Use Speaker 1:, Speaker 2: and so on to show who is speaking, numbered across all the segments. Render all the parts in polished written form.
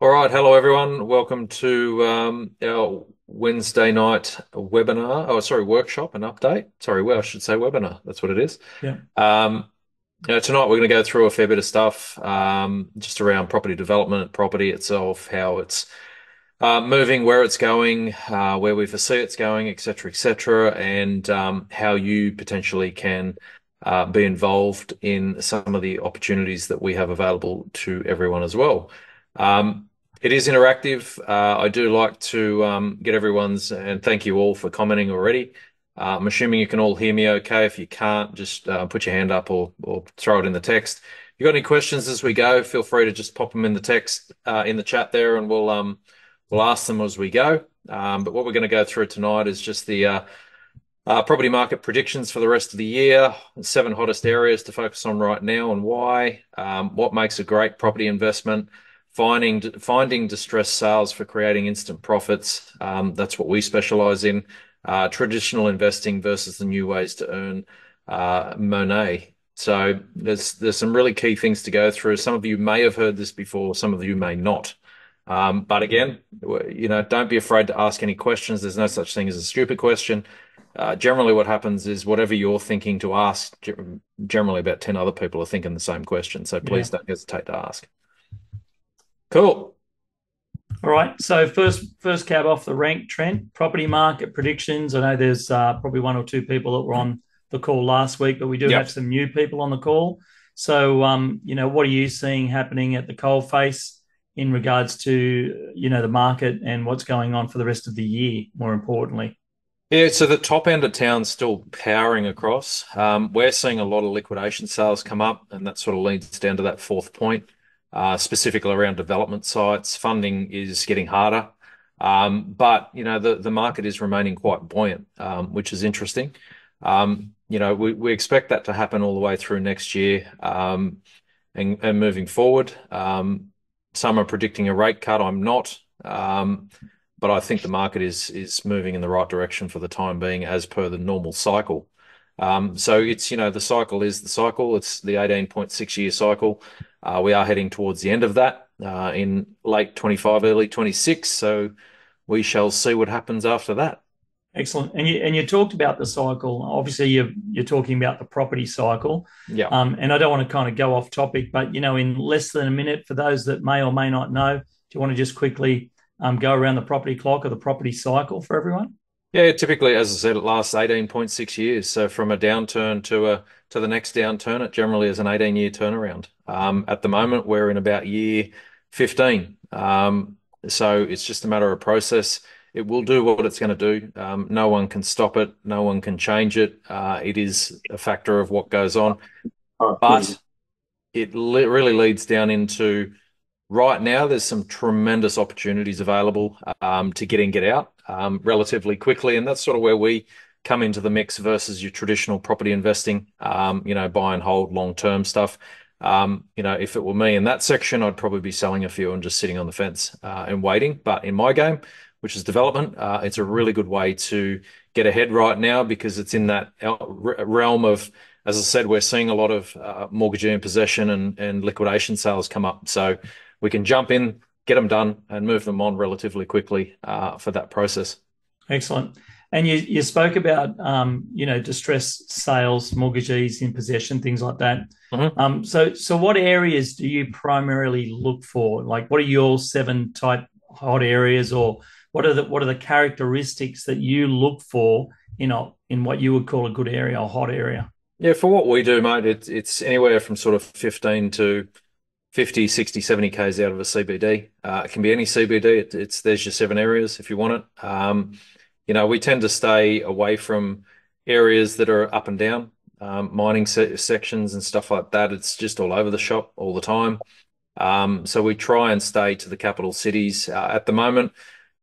Speaker 1: All right, hello everyone. Welcome to our Wednesday night webinar. Oh, sorry, workshop and update. Sorry, well, I should say webinar. That's what it is.
Speaker 2: Yeah.
Speaker 1: Um, Tonight we're going to go through a fair bit of stuff just around property development, property itself, how it's moving, where it's going, where we foresee it's going, etc., and how you potentially can be involved in some of the opportunities that we have available to everyone as well. Um, it is interactive. I do like to get everyone's, and thank you all for commenting already. I'm assuming you can all hear me okay. If you can't, just put your hand up or throw it in the text. If you've got any questions as we go, feel free to just pop them in the text in the chat there, and we'll ask them as we go. But what we're going to go through tonight is just the property market predictions for the rest of the year, 7 hottest areas to focus on right now and why, what makes a great property investment, finding distressed sales for creating instant profits. That's what we specialize in. Traditional investing versus the new ways to earn Monet. So there's some really key things to go through. Some of you may have heard this before, some of you may not. But again, don't be afraid to ask any questions. There's no such thing as a stupid question. Generally, what happens is whatever you're thinking to ask, generally about 10 other people are thinking the same question. So
Speaker 2: Yeah.
Speaker 1: please don't hesitate to ask. Cool.
Speaker 2: All right. So first cab off the rank, Trent. Property market predictions. I know there's probably one or two people that were on the call last week, but we do have
Speaker 1: Yep.
Speaker 2: some new people on the call. So what are you seeing happening at the coalface in regards to the market and what's going on for the rest of the year? More importantly.
Speaker 1: Yeah, so the top end of town's still powering across. We're seeing a lot of liquidation sales come up, and that sort of leads down to that fourth point, specifically around development sites. Funding is getting harder, but the market is remaining quite buoyant, which is interesting. We expect that to happen all the way through next year, and moving forward. Some are predicting a rate cut. I'm not. But I think the market is moving in the right direction for the time being, as per the normal cycle. So it's the cycle is the cycle. It's the 18.6 year cycle. We are heading towards the end of that in late 25, early 26. So we shall see what happens after that.
Speaker 2: Excellent. And you talked about the cycle. Obviously, you're talking about the property cycle.
Speaker 1: Yeah.
Speaker 2: And I don't want to kind of go off topic, but in less than a minute, for those that may or may not know, do you want to just quickly go around the property clock or the property cycle for everyone?
Speaker 1: Yeah, typically, as I said, it lasts 18.6 years. So from a downturn to the next downturn, it generally is an 18-year turnaround. At the moment, we're in about year 15. So it's just a matter of process. It will do what it's going to do. No one can stop it. No one can change it. It is a factor of what goes on. But it really leads down into right now, there's some tremendous opportunities available to get in, get out relatively quickly. And that's sort of where we come into the mix versus your traditional property investing, buy and hold long-term stuff. If it were me in that section, I'd probably be selling a few and just sitting on the fence and waiting. But in my game, which is development, it's a really good way to get ahead right now because it's in that realm of, as I said, we're seeing a lot of mortgagee in possession and liquidation sales come up. So we can jump in, get them done, and move them on relatively quickly for that process.
Speaker 2: Excellent. And you spoke about distressed sales, mortgagees in possession, things like that.
Speaker 1: Mhm.
Speaker 2: So what areas do you primarily look for? Like, what are your 7 type hot areas, or what are the characteristics that you look for in what you would call a good area or hot area?
Speaker 1: Yeah, for what we do, mate, it's anywhere from sort of 15 to 50, 60, 70 Ks out of a CBD. It can be any CBD. There's your 7 areas if you want it. We tend to stay away from areas that are up and down, mining sections and stuff like that. It's just all over the shop all the time. So we try and stay to the capital cities. At the moment,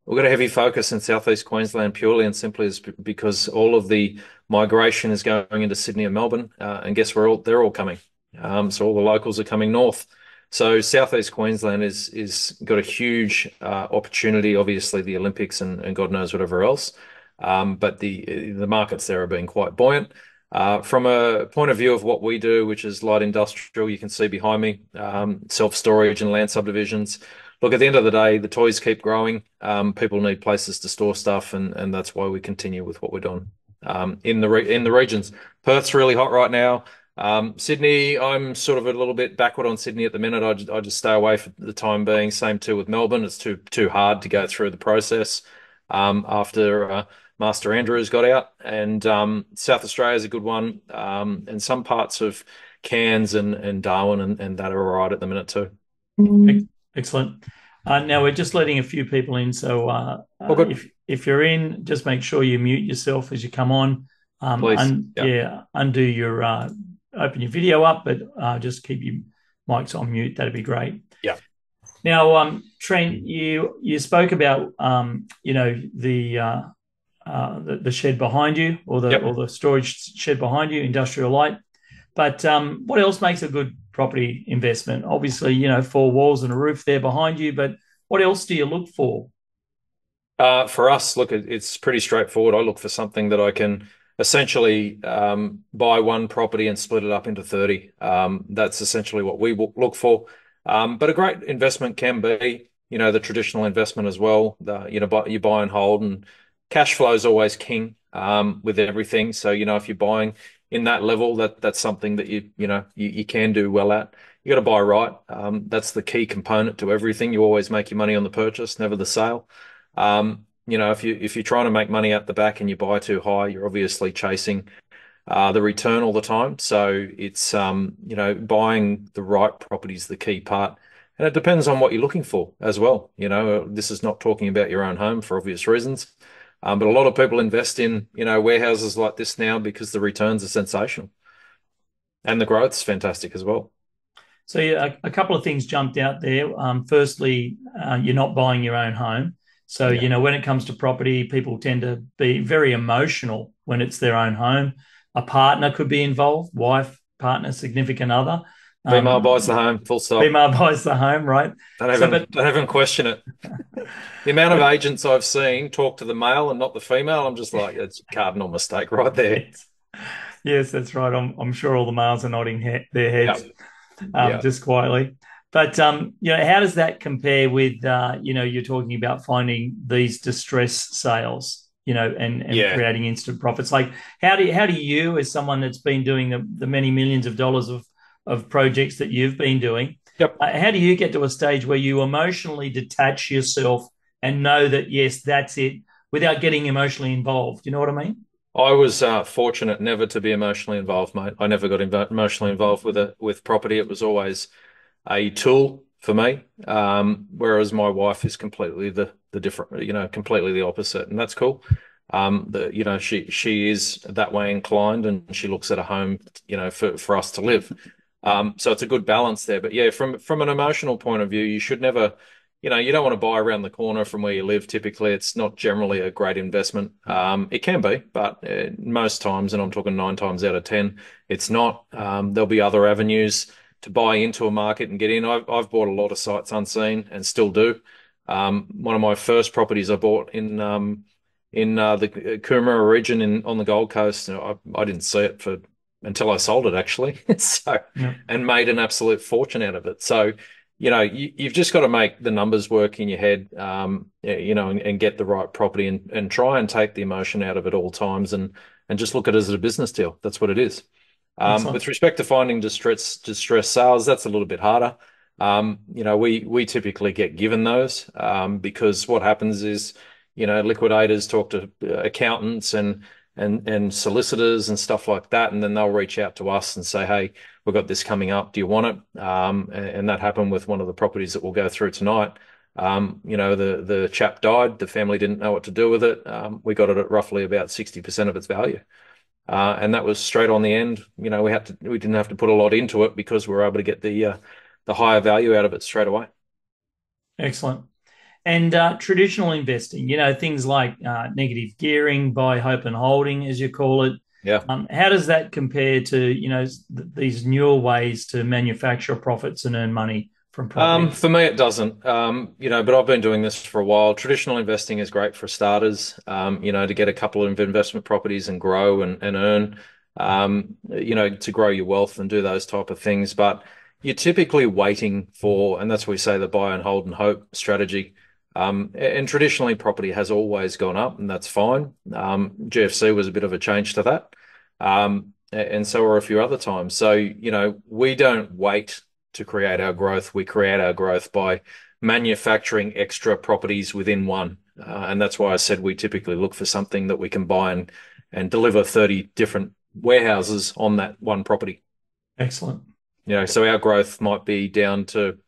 Speaker 1: we've got a heavy focus in Southeast Queensland purely and simply is because all of the migration is going into Sydney and Melbourne, and guess where they're all coming. So all the locals are coming north. So Southeast Queensland is got a huge opportunity. Obviously, the Olympics and God knows whatever else, but the markets there are being quite buoyant. From a point of view of what we do, which is light industrial, you can see behind me, self-storage and land subdivisions. look, at the end of the day, the toys keep growing. People need places to store stuff, and that's why we continue with what we're doing. In the regions, Perth's really hot right now. Sydney, I'm sort of a little bit backward on Sydney at the minute. I just stay away for the time being. Same too with Melbourne. It's too hard to go through the process after Master Andrews got out. And South Australia is a good one. And some parts of Cairns and Darwin and that are all right at the minute too.
Speaker 2: Excellent. Now we're just letting a few people in, so
Speaker 1: All good,
Speaker 2: if you're in, just make sure you mute yourself as you come on.
Speaker 1: please. Yeah.
Speaker 2: Yeah, undo your open your video up, but just keep your mics on mute. That'd be great.
Speaker 1: Yeah.
Speaker 2: Now, Trent, you spoke about the shed behind you, or
Speaker 1: Yep.
Speaker 2: the storage shed behind you, industrial light. But what else makes a good property investment? Obviously, four walls and a roof there behind you, but what else do you look for?
Speaker 1: For us, look, it's pretty straightforward. I look for something that I can essentially buy one property and split it up into 30. That's essentially what we look for. But a great investment can be, the traditional investment as well. You buy and hold, and cash flow is always king with everything. So, if you're buying in that level, that's something that you can do well at. You got to buy right. That's the key component to everything. You always make your money on the purchase, never the sale. If you're trying to make money out the back and you buy too high, you're obviously chasing the return all the time. So it's buying the right property is the key part, and it depends on what you're looking for as well. This is not talking about your own home for obvious reasons, but a lot of people invest in warehouses like this now because the returns are sensational and the growth's fantastic as well.
Speaker 2: So yeah, a couple of things jumped out there. Firstly, you're not buying your own home. So,
Speaker 1: Yeah,
Speaker 2: when it comes to property, people tend to be very emotional when it's their own home. A partner could be involved, wife, partner, significant other.
Speaker 1: female buys the
Speaker 2: Um,
Speaker 1: home, full stop.
Speaker 2: Female buys the home, right?
Speaker 1: Don't
Speaker 2: So,
Speaker 1: even
Speaker 2: but
Speaker 1: don't even question it. The amount of
Speaker 2: but
Speaker 1: agents I've seen talk to the male and not the female, I'm just like, it's a cardinal mistake right there.
Speaker 2: yes, yes, that's right. I'm sure all the males are nodding their
Speaker 1: Yeah,
Speaker 2: heads
Speaker 1: yeah,
Speaker 2: just quietly. But how does that compare with you're talking about finding these distress sales, and
Speaker 1: yeah.
Speaker 2: creating instant profits? Like how do you, as someone that's been doing the many millions of dollars of projects that you've been doing,
Speaker 1: Yep.
Speaker 2: how do you get to a stage where you emotionally detach yourself and know that yes, that's it, without getting emotionally involved? You know what I mean?
Speaker 1: I was fortunate never to be emotionally involved, mate. I never got emotionally involved with property. It was always a tool for me. Whereas my wife is completely the different, completely the opposite, and that's cool. She is that way inclined, and she looks at a home, for us to live. So it's a good balance there. But yeah, from an emotional point of view, you should never, you don't want to buy around the corner from where you live. Typically, it's not generally a great investment. It can be, but most times, and I'm talking 9 times out of 10, it's not. There'll be other avenues to buy into a market and get in. I've bought a lot of sites unseen and still do. One of my first properties I bought in the Coomera region on the Gold Coast. I didn't see it until I sold it actually. So
Speaker 2: Yeah,
Speaker 1: and made an absolute fortune out of it. So you've just got to make the numbers work in your head, and get the right property and try and take the emotion out of it all times and just look at it as a business deal. That's what it is.
Speaker 2: excellent.
Speaker 1: With respect to finding distress sales, that's a little bit harder. We typically get given those because what happens is, liquidators talk to accountants and solicitors and stuff like that, and then they'll reach out to us and say, "Hey, we've got this coming up. Do you want it?" And that happened with one of the properties that we'll go through tonight. The chap died. The family didn't know what to do with it. We got it at roughly about 60% of its value. And that was straight on the end. We didn't have to put a lot into it because we were able to get the higher value out of it straight away.
Speaker 2: Excellent. And traditional investing, things like negative gearing, buy, hope, and holding, as you call it.
Speaker 1: Yeah.
Speaker 2: How does that compare to, these newer ways to manufacture profits and earn money from property?
Speaker 1: For me, it doesn't. But I've been doing this for a while. Traditional investing is great for starters. To get a couple of investment properties and grow and earn, to grow your wealth and do those type of things. But you're typically waiting for, and that's why we say the buy and hold and hope strategy. And traditionally, property has always gone up, and that's fine. GFC was a bit of a change to that, and so are a few other times. So, we don't wait to create our growth. We create our growth by manufacturing extra properties within one. And that's why I said we typically look for something that we can buy and deliver 30 different warehouses on that one property.
Speaker 2: Excellent.
Speaker 1: So our growth might be down to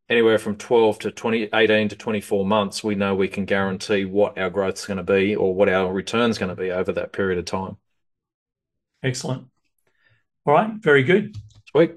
Speaker 1: anywhere from 12 to 20, 18 to 24 months. We know we can guarantee what our growth's going to be or what our return's going to be over that period of time.
Speaker 2: Excellent. All right, very good.
Speaker 1: Sweet.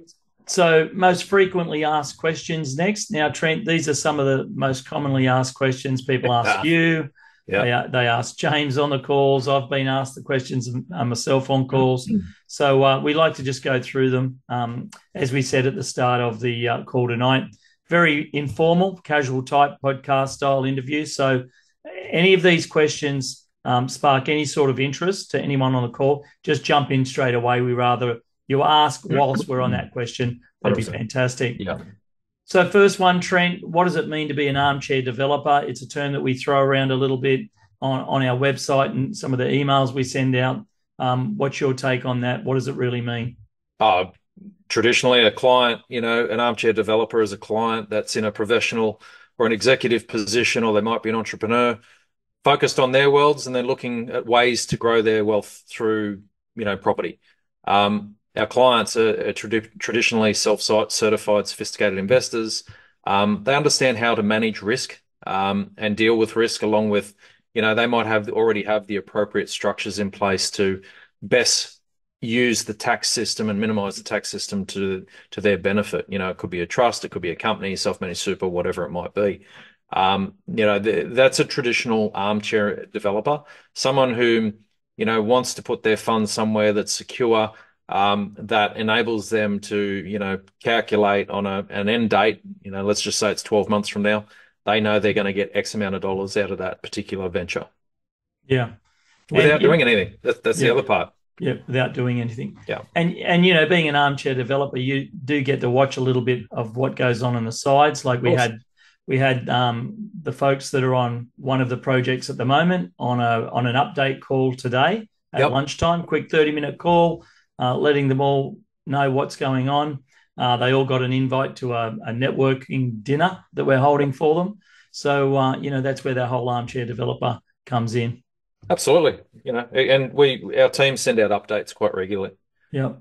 Speaker 2: So, most frequently asked questions next. Now, Trent, these are some of the most commonly asked questions people ask you.
Speaker 1: Yeah.
Speaker 2: They ask James on the calls. I've been asked the questions myself on calls. So we like to just go through them. As we said at the start of the call tonight, very informal, casual type podcast style interview. So any of these questions spark any sort of interest to anyone on the call, just jump in straight away. We rather you ask whilst we're on that question. That'd be
Speaker 1: 100%.
Speaker 2: fantastic.
Speaker 1: Yeah.
Speaker 2: So first one, Trent, what does it mean to be an armchair developer? It's a term that we throw around a little bit on our website and some of the emails we send out. What's your take on that? What does it really mean?
Speaker 1: Traditionally, a client, an armchair developer is a client that's in a professional or an executive position, or they might be an entrepreneur focused on their worlds, and they're looking at ways to grow their wealth through, property. Our clients are traditionally self-certified, sophisticated investors. They understand how to manage risk and deal with risk, along with, they might already have the appropriate structures in place to best use the tax system and minimize the tax system to their benefit. It could be a trust, it could be a company, self-managed super, whatever it might be. That's a traditional armchair developer, someone who, wants to put their funds somewhere that's secure, that enables them to, calculate on an end date. Let's just say it's 12 months from now. They know they're going to get X amount of dollars out of that particular venture
Speaker 2: Yeah.
Speaker 1: without doing anything. That's the
Speaker 2: yeah,
Speaker 1: other part.
Speaker 2: yeah, without doing anything.
Speaker 1: Yeah.
Speaker 2: And being an armchair developer, you do get to watch a little bit of what goes on the sides. Like we had the folks that are on one of the projects at the moment on an update call today at
Speaker 1: Yep.
Speaker 2: lunchtime, quick 30-minute call, letting them all know what's going on. They all got an invite to a networking dinner that we're holding for them. So, that's where that whole armchair developer comes in.
Speaker 1: Absolutely. And our team send out updates quite regularly.
Speaker 2: Yeah.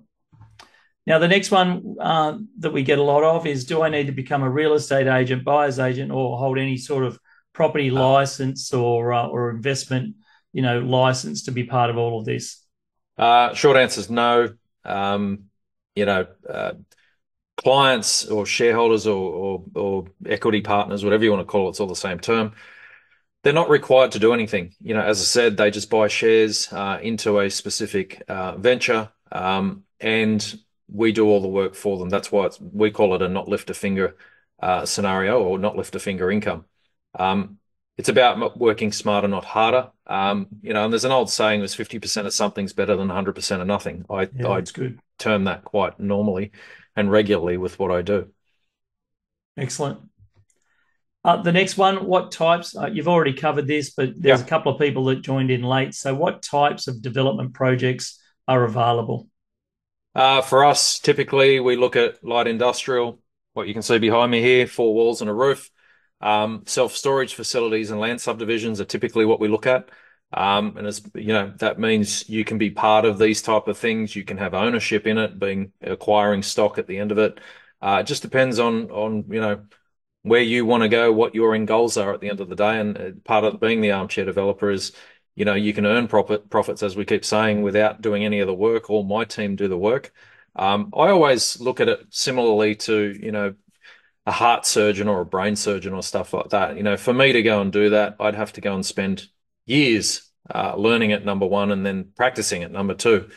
Speaker 2: Now, the next one that we get a lot of is, do I need to become a real estate agent, buyer's agent, or hold any sort of property license or investment, license to be part of all of this?
Speaker 1: Short answer is no. You know, uh, Clients or shareholders or equity partners, whatever you want to call it, it's all the same term. They're not required to do anything. As I said, they just buy shares into a specific venture, and we do all the work for them. That's why we call it a not lift a finger scenario, or not lift a finger income. It's about working smarter, not harder. And there's an old saying: "Was 50% of something's better than 100% of nothing." I
Speaker 2: That's good.
Speaker 1: term that quite normally and regularly with what I do.
Speaker 2: Excellent. The next one, what types? You've already covered this, but there's a
Speaker 1: Yeah.
Speaker 2: couple of people that joined in late. So, what types of development projects are available?
Speaker 1: For us, typically we look at light industrial, what you can see behind me here, four walls and a roof. Self-storage facilities and land subdivisions are typically what we look at. And that means you can be part of these type of things. You can have ownership in it, being acquiring stock at the end of it. It just depends on where you want to go, what your end goals are at the end of the day. And part of being the armchair developer is, you can earn profits, as we keep saying, without doing any of the work, or my team do the work. I always look at it similarly to, a heart surgeon or a brain surgeon or stuff like that. For me to go and do that, I'd have to go and spend years learning it, number one, and then practicing it, number two.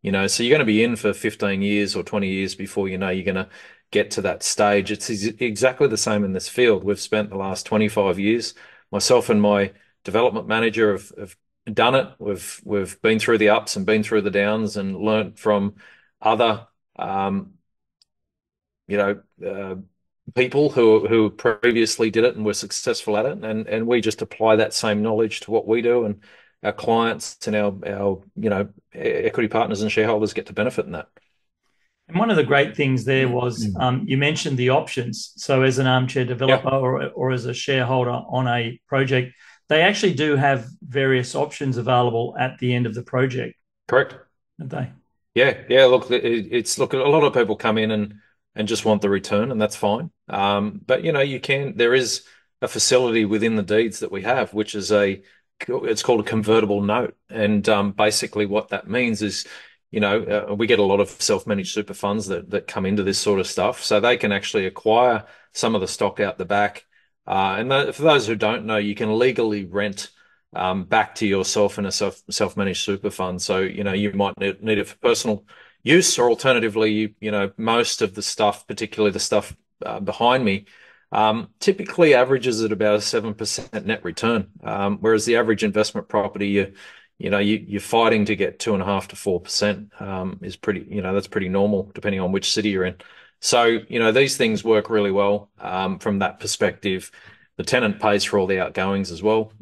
Speaker 1: So you're going to be in for 15 years or 20 years before you're going to get to that stage. It's exactly the same in this field. We've spent the last 25 years, myself and my development manager have done it. We've been through the ups and been through the downs and learnt from other you know, people who previously did it and were successful at it, and we just apply that same knowledge to what we do, and our clients and our equity partners and shareholders get to benefit in that.
Speaker 2: And one of the great things there was
Speaker 1: Mm.
Speaker 2: you mentioned the options. So, as an armchair
Speaker 1: Yeah,
Speaker 2: developer or as a shareholder on a project, they actually do have various options available at the end of the project,
Speaker 1: correct.
Speaker 2: don't they?
Speaker 1: Yeah, yeah. Look, it's look. A lot of people come in and just want the return, and that's fine. But you can. There is a facility within the deeds that we have, which is it's called a convertible note, and basically what that means is, we get a lot of self-managed super funds that come into this sort of stuff, so they can actually acquire some of the stock out the back. For those who don't know, you can legally rent back to yourself in a self-managed super fund. So, you might need it for personal use, or alternatively, most of the stuff, particularly the stuff behind me, typically averages at about a 7% net return. Whereas the average investment property, you're fighting to get 2.5 to 4%, is pretty, that's pretty normal depending on which city you're in. So, these things work really well from that perspective. The tenant pays for all the outgoings as well,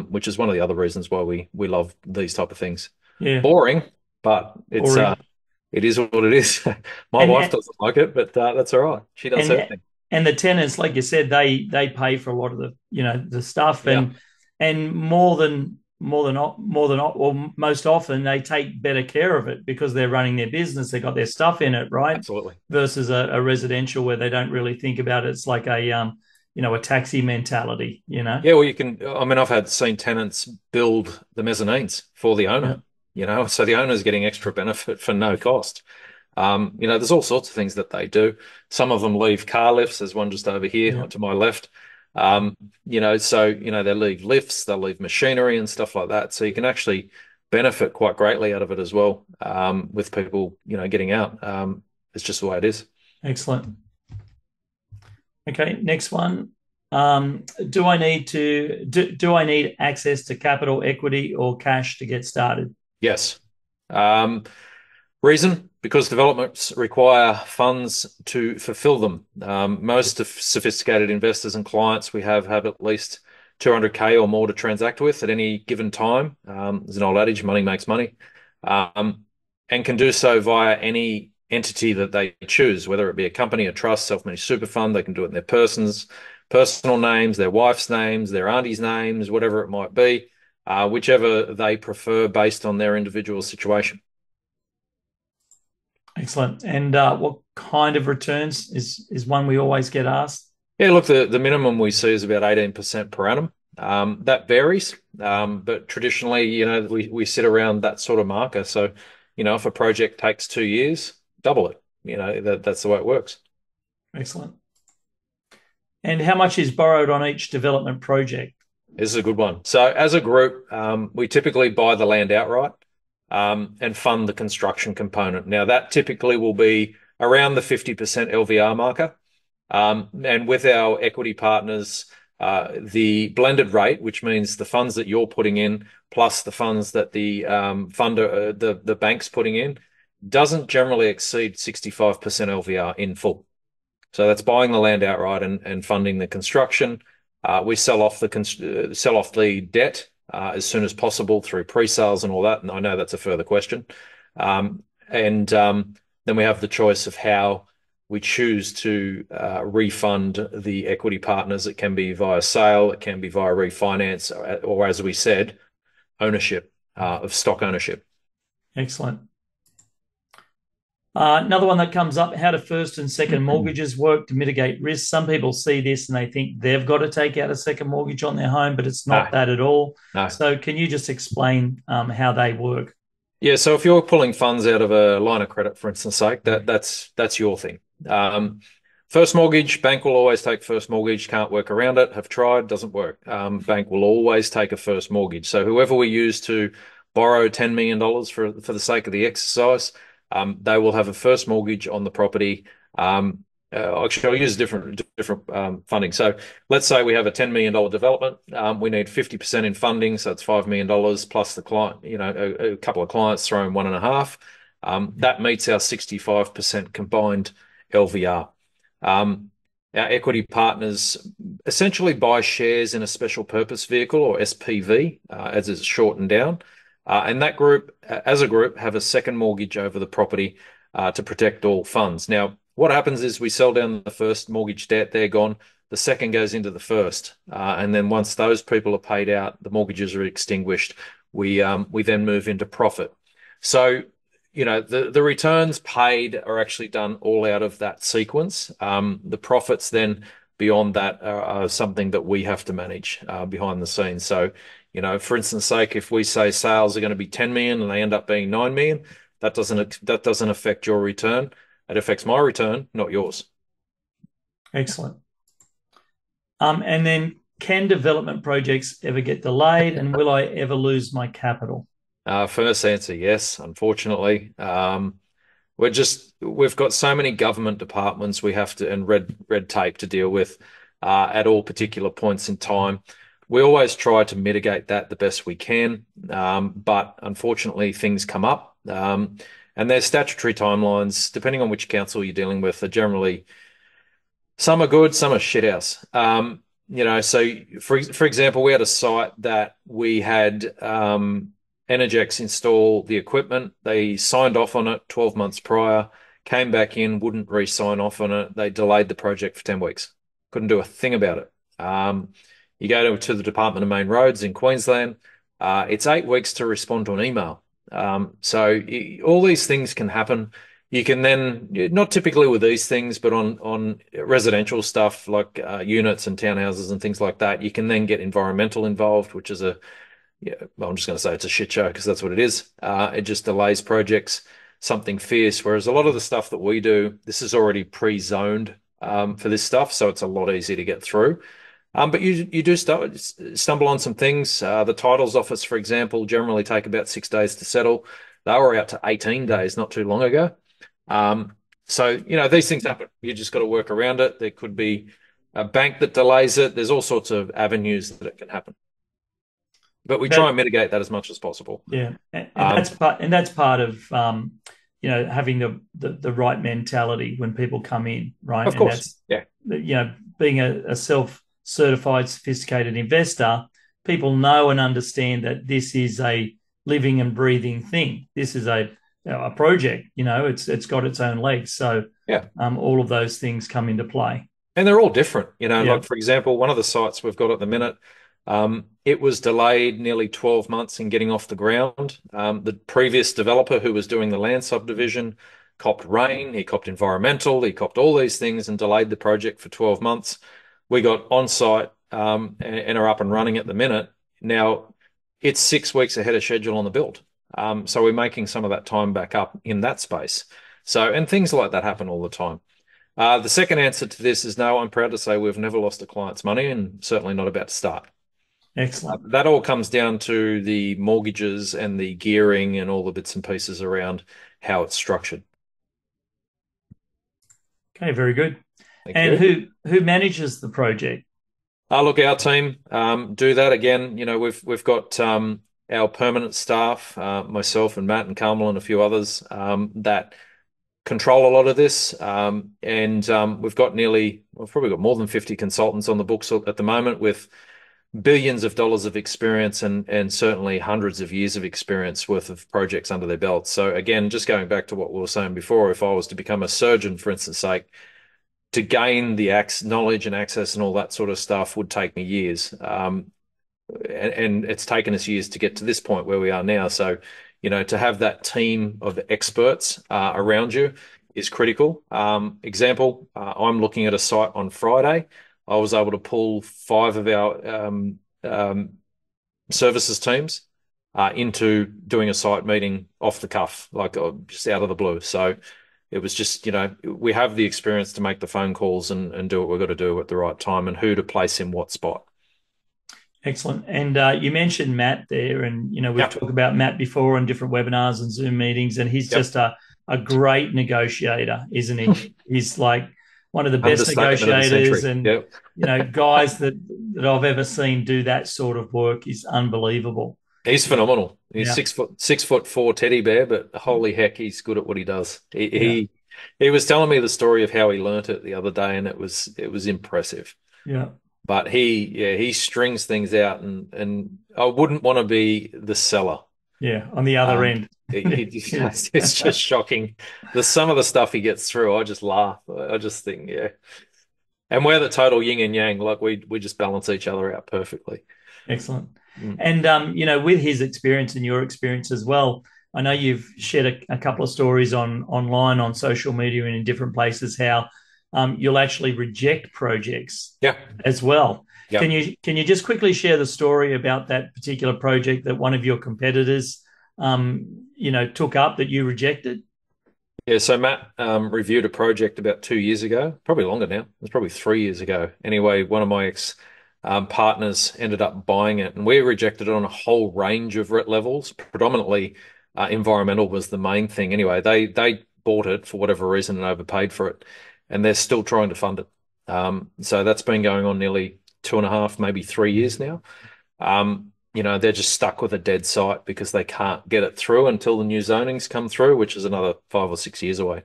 Speaker 1: which is one of the other reasons why we love these type of things.
Speaker 2: Yeah,
Speaker 1: Boring, but
Speaker 2: boring.
Speaker 1: it is what it is. My
Speaker 2: And
Speaker 1: wife doesn't like it, but that's all right. She does her
Speaker 2: and
Speaker 1: thing.
Speaker 2: and the tenants, like you said, they pay for a lot of the stuff,
Speaker 1: Yeah,
Speaker 2: and or most often they take better care of it because they're running their business. They got their stuff in it, right?
Speaker 1: absolutely.
Speaker 2: Versus a residential where they don't really think about it. It's like a taxi mentality, you know.
Speaker 1: Yeah, well, you can. I mean, I've had seen tenants build the mezzanines for the
Speaker 2: Yeah,
Speaker 1: owner. So the owner's getting extra benefit for no cost. There's all sorts of things that they do. Some of them leave car lifts. There's one just over here
Speaker 2: yeah,
Speaker 1: to my left. They leave lifts, they'll leave machinery and stuff like that. So you can actually benefit quite greatly out of it as well, with people, getting out. It's just the way it is.
Speaker 2: excellent. Okay, next one. Do I need access to capital, equity, or cash to get started?
Speaker 1: Yes. Um, Reason? Because developments require funds to fulfill them. Most of sophisticated investors and clients we have at least 200K or more to transact with at any given time. There's an old adage, money makes money, um, and can do so via any entity that they choose, whether it be a company, a trust, self-managed super fund. They can do it in their personal names, their wife's names, their auntie's names, whatever it might be, whichever they prefer based on their individual situation.
Speaker 2: Excellent. And what kind of returns is one we always get asked?
Speaker 1: Yeah, look, the minimum we see is about 18% per annum. That varies, but traditionally, we sit around that sort of marker. So, if a project takes 2 years, double it. That's the way it works.
Speaker 2: Excellent. And how much is borrowed on each development project?
Speaker 1: This is a good one. So, as a group, we typically buy the land outright, and fund the construction component. Now, that typically will be around the 50% LVR marker. And with our equity partners, the blended rate, which means the funds that you're putting in plus the funds that the funder, the bank's putting in, doesn't generally exceed 65% LVR in full. So that's buying the land outright and funding the construction. We sell off the debt as soon as possible through pre-sales and all that. And I know that's a further question. And Then we have the choice of how we choose to refund the equity partners. It can be via sale, it can be via refinance, or as we said, ownership, of stock ownership.
Speaker 2: Excellent. Another one that comes up: how do first and second mortgages work to mitigate risk? Some people see this and they think they've got to take out a second mortgage on their home, but it's not
Speaker 1: No,
Speaker 2: that at all.
Speaker 1: no.
Speaker 2: So, can you just explain how they work?
Speaker 1: Yeah, so if you're pulling funds out of a line of credit, for instance, sake, that's your thing. Um, First mortgage, bank will always take first mortgage. Can't work around it. Have tried, doesn't work. Bank will always take a first mortgage. So whoever we use to borrow $10 million for the sake of the exercise, they will have a first mortgage on the property. Actually, I'll use different funding. So let's say we have a $10 million development. We need 50% in funding, so it's $5 million plus the client, a couple of clients throwing 1.5. That meets our 65% combined LVR. Our equity partners essentially buy shares in a special purpose vehicle, or SPV, as it's shortened down. And that group, as a group, have a second mortgage over the property to protect all funds. Now, what happens is we sell down the first mortgage debt, they're gone. The second goes into the first. And then once those people are paid out, the mortgages are extinguished. We then move into profit. So, the returns paid are actually done all out of that sequence. The profits then beyond that are something that we have to manage behind the scenes. So, for instance sake, if we say sales are going to be 10 million and they end up being 9 million, that doesn't affect your return. It affects my return, not yours.
Speaker 2: Excellent. And then can development projects ever get delayed, and will I ever lose my capital?
Speaker 1: First answer, yes, unfortunately. We've got so many government departments we have to, and red tape to deal with at all particular points in time. We always try to mitigate that the best we can, but unfortunately things come up. And there's statutory timelines, depending on which council you're dealing with, are generally some are good, some are shithouse. So for example, we had a site that we had Energex install the equipment. They signed off on it 12 months prior, came back in, wouldn't re-sign off on it. They delayed the project for 10 weeks. Couldn't do a thing about it. You go to the Department of Main Roads in Queensland, it's 8 weeks to respond to an email. All these things can happen. You can then, not typically with these things, but on residential stuff like units and townhouses and things like that, you can then get environmental involved, which is well, I'm just going to say it's a shit show because that's what it is. It just delays projects, something fierce. Whereas a lot of the stuff that we do, this is already pre-zoned for this stuff, so it's a lot easier to get through. But you do stumble on some things. The titles office, for example, generally take about 6 days to settle. They were out to 18 days not too long ago. These things happen. You just got to work around it. There could be a bank that delays it. There's all sorts of avenues that it can happen. But we try
Speaker 2: That
Speaker 1: and mitigate that as much as possible.
Speaker 2: Yeah, and
Speaker 1: Um,
Speaker 2: that's part of having the right mentality when people come in, right?
Speaker 1: of
Speaker 2: And
Speaker 1: course,
Speaker 2: that's
Speaker 1: yeah,
Speaker 2: being a self-certified, sophisticated investor. People know and understand that this is a living and breathing thing. This is a project. It's got its own legs. So
Speaker 1: yeah.
Speaker 2: all of those things come into play.
Speaker 1: And they're all different.
Speaker 2: Yeah.
Speaker 1: Like for example, one of the sites we've got at the minute, it was delayed nearly 12 months in getting off the ground. The previous developer who was doing the land subdivision copped rain, he copped environmental, he copped all these things and delayed the project for 12 months. We got on site and are up and running at the minute. Now it's 6 weeks ahead of schedule on the build. So we're making some of that time back up in that space. And things like that happen all the time. The second answer to this is no. I'm proud to say we've never lost a client's money and certainly not about to start.
Speaker 2: Excellent.
Speaker 1: That all comes down to the mortgages and the gearing and all the bits and pieces around how it's structured.
Speaker 2: Okay, very good.
Speaker 1: Thank
Speaker 2: And
Speaker 1: you.
Speaker 2: who manages the project?
Speaker 1: Look, our team do that again. We've got our permanent staff, myself and Matt and Carmel and a few others that control a lot of this. We've probably got more than 50 consultants on the books at the moment with billions of dollars of experience and certainly hundreds of years of experience worth of projects under their belts. So again, just going back to what we were saying before, if I was to become a surgeon, for instance sake, to gain the knowledge and access and all that sort of stuff would take me years. And it's taken us years to get to this point where we are now. So, to have that team of experts around you is critical. Example, I'm looking at a site on Friday. I was able to pull five of our services teams into doing a site meeting off the cuff, like just out of the blue. So it was just, we have the experience to make the phone calls and do what we've got to do at the right time and who to place in what spot.
Speaker 2: Excellent. And you mentioned Matt there, and we've
Speaker 1: Yep.
Speaker 2: talked about Matt before on different webinars and Zoom meetings, and he's
Speaker 1: Yep.
Speaker 2: just a great negotiator, isn't he? He's like one of the best
Speaker 1: Understatement of the
Speaker 2: negotiators,
Speaker 1: century.
Speaker 2: and
Speaker 1: Yep.
Speaker 2: guys that I've ever seen do that sort of work is unbelievable.
Speaker 1: He's phenomenal. He's
Speaker 2: Yeah,
Speaker 1: 6 foot 4 teddy bear, but holy heck, he's good at what he does.
Speaker 2: yeah.
Speaker 1: He was telling me the story of how he learnt it the other day, and it was impressive.
Speaker 2: Yeah.
Speaker 1: But he strings things out, and I wouldn't want to be the seller.
Speaker 2: Yeah. On the other
Speaker 1: Um,
Speaker 2: end. Yeah.
Speaker 1: it's just shocking. The some of the stuff he gets through, I just laugh. I just think, yeah. And we're the total yin and yang. Like we just balance each other out perfectly.
Speaker 2: Excellent.
Speaker 1: Mm.
Speaker 2: And with his experience and your experience as well, I know you've shared a couple of stories online on social media and in different places how you'll actually reject projects
Speaker 1: Yeah.
Speaker 2: as well.
Speaker 1: Yeah.
Speaker 2: Can you just quickly share the story about that particular project that one of your competitors took up that you rejected?
Speaker 1: Yeah, so Matt reviewed a project about 2 years ago, probably longer now. It was probably 3 years ago. Anyway, one of my ex partners ended up buying it, and we rejected it on a whole range of levels. Predominantly, environmental was the main thing. Anyway, they bought it for whatever reason and overpaid for it, and they're still trying to fund it. So that's been going on nearly 2.5, maybe 3 years now. They're just stuck with a dead site because they can't get it through until the new zonings come through, which is another 5 or 6 years away.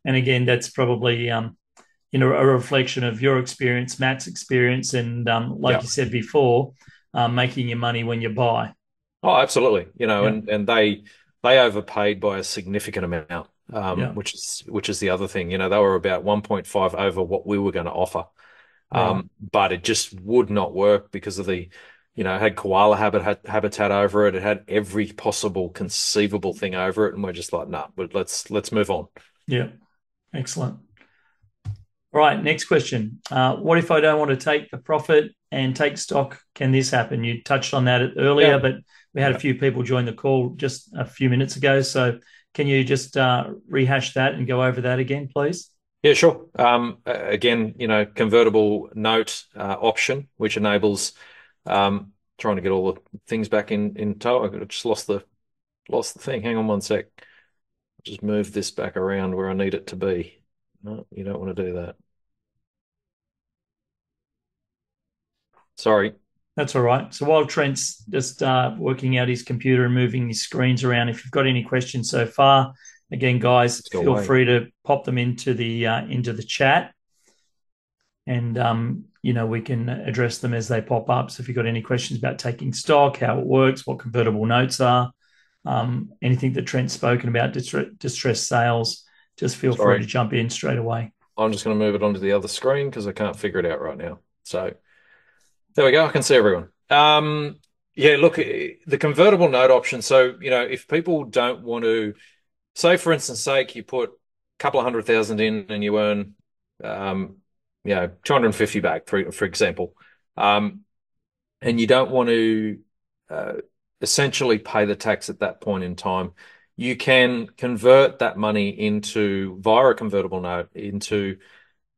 Speaker 2: And again, that's probably a reflection of your experience, Matt's experience, and like
Speaker 1: Yeah.
Speaker 2: you said before, making your money when you buy.
Speaker 1: Oh, absolutely.
Speaker 2: Yeah,
Speaker 1: And they overpaid by a significant amount,
Speaker 2: yeah,
Speaker 1: which is the other thing. They were about 1.5 over what we were going to offer.
Speaker 2: right.
Speaker 1: But it just would not work because of it had koala habitat over it. It had every possible conceivable thing over it, and we're just like, nah, but let's move on.
Speaker 2: Yeah, excellent. All right, next question. What if I don't want to take the profit and take stock? Can this happen? You touched on that earlier,
Speaker 1: Yeah.
Speaker 2: but we had a
Speaker 1: Yeah.
Speaker 2: few people join the call just a few minutes ago. So can you just rehash that and go over that again, please?
Speaker 1: Yeah, sure. Again, convertible note option, which enables trying to get all the things back in tow. I just lost the thing. Hang on one sec. Just move this back around where I need it to be. No, you don't want to do that. Sorry.
Speaker 2: That's all right. So while Trent's just working out his computer and moving his screens around, if you've got any questions so far, again, guys,
Speaker 1: Let's go
Speaker 2: feel
Speaker 1: away.
Speaker 2: free to pop them into the chat, and we can address them as they pop up. So if you've got any questions about taking stock, how it works, what convertible notes are, anything that Trent's spoken about, distress sales, just feel free to
Speaker 1: Sorry.
Speaker 2: jump in straight away.
Speaker 1: I'm just going to move it onto the other screen because I can't figure it out right now. So there we go. I can see everyone. Yeah, look, the convertible note option. So, if people don't want to, say for instance sake, you put a couple of 100,000 in and you earn, 250 back, for example, um, and you don't want to uh, essentially pay the tax at that point in time, you can convert that money via a convertible note into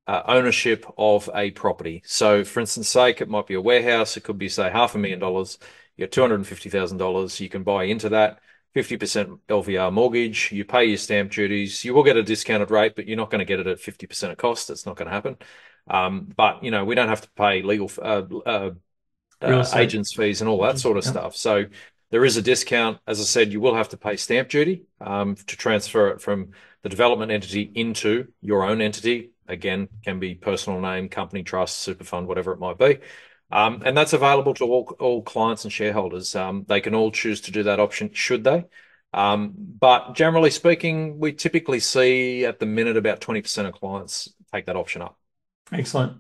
Speaker 1: ownership of a property. So, for instance, sake, it might be a warehouse. It could be, say, $500,000. You get $250,000. You can buy into that. 50% LVR mortgage. You pay your stamp duties. You will get a discounted rate, but you're not going to get it at 50% of cost. It's not going to happen. But we don't have to pay legal
Speaker 2: Real estate.
Speaker 1: agents fees and all that
Speaker 2: Agents.
Speaker 1: sort of
Speaker 2: Yeah.
Speaker 1: stuff. So there is a discount. As I said, you will have to pay stamp duty to transfer it from the development entity into your own entity. Again, can be personal name, company trust, super fund, whatever it might be. And that's available to all clients and shareholders. They can all choose to do that option, should they? But generally speaking, we typically see at the minute about 20% of clients take that option up.
Speaker 2: Excellent.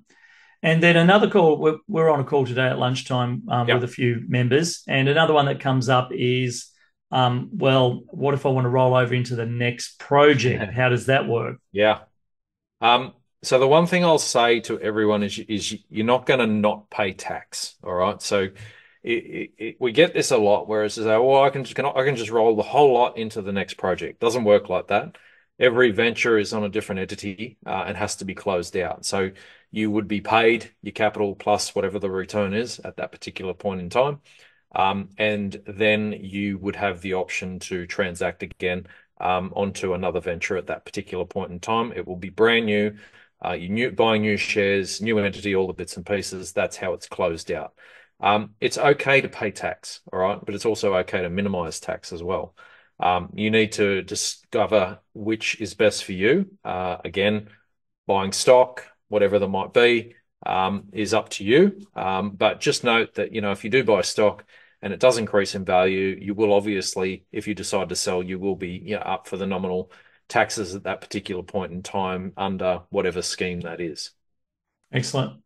Speaker 2: And then another call, we're on a call today at lunchtime with
Speaker 1: Yeah.
Speaker 2: a few members. And another one that comes up is, well, what if I want to roll over into the next project? How does that work?
Speaker 1: Yeah. So the one thing I'll say to everyone is you're not going to not pay tax. All right. So we get this a lot, whereas they say, well, I can just roll the whole lot into the next project. Doesn't work like that. Every venture is on a different entity and has to be closed out. So you would be paid your capital plus whatever the return is at that particular point in time. And then you would have the option to transact again onto another venture at that particular point in time. It will be brand new. Buying new shares, new entity, all the bits and pieces. That's how it's closed out. It's okay to pay tax, all right, but it's also okay to minimize tax as well. You need to discover which is best for you. Again, buying stock, whatever that might be, is up to you. But just note that, if you do buy stock and it does increase in value, you will obviously, if you decide to sell, you will be, up for the nominal taxes at that particular point in time under whatever scheme that is.
Speaker 2: Excellent.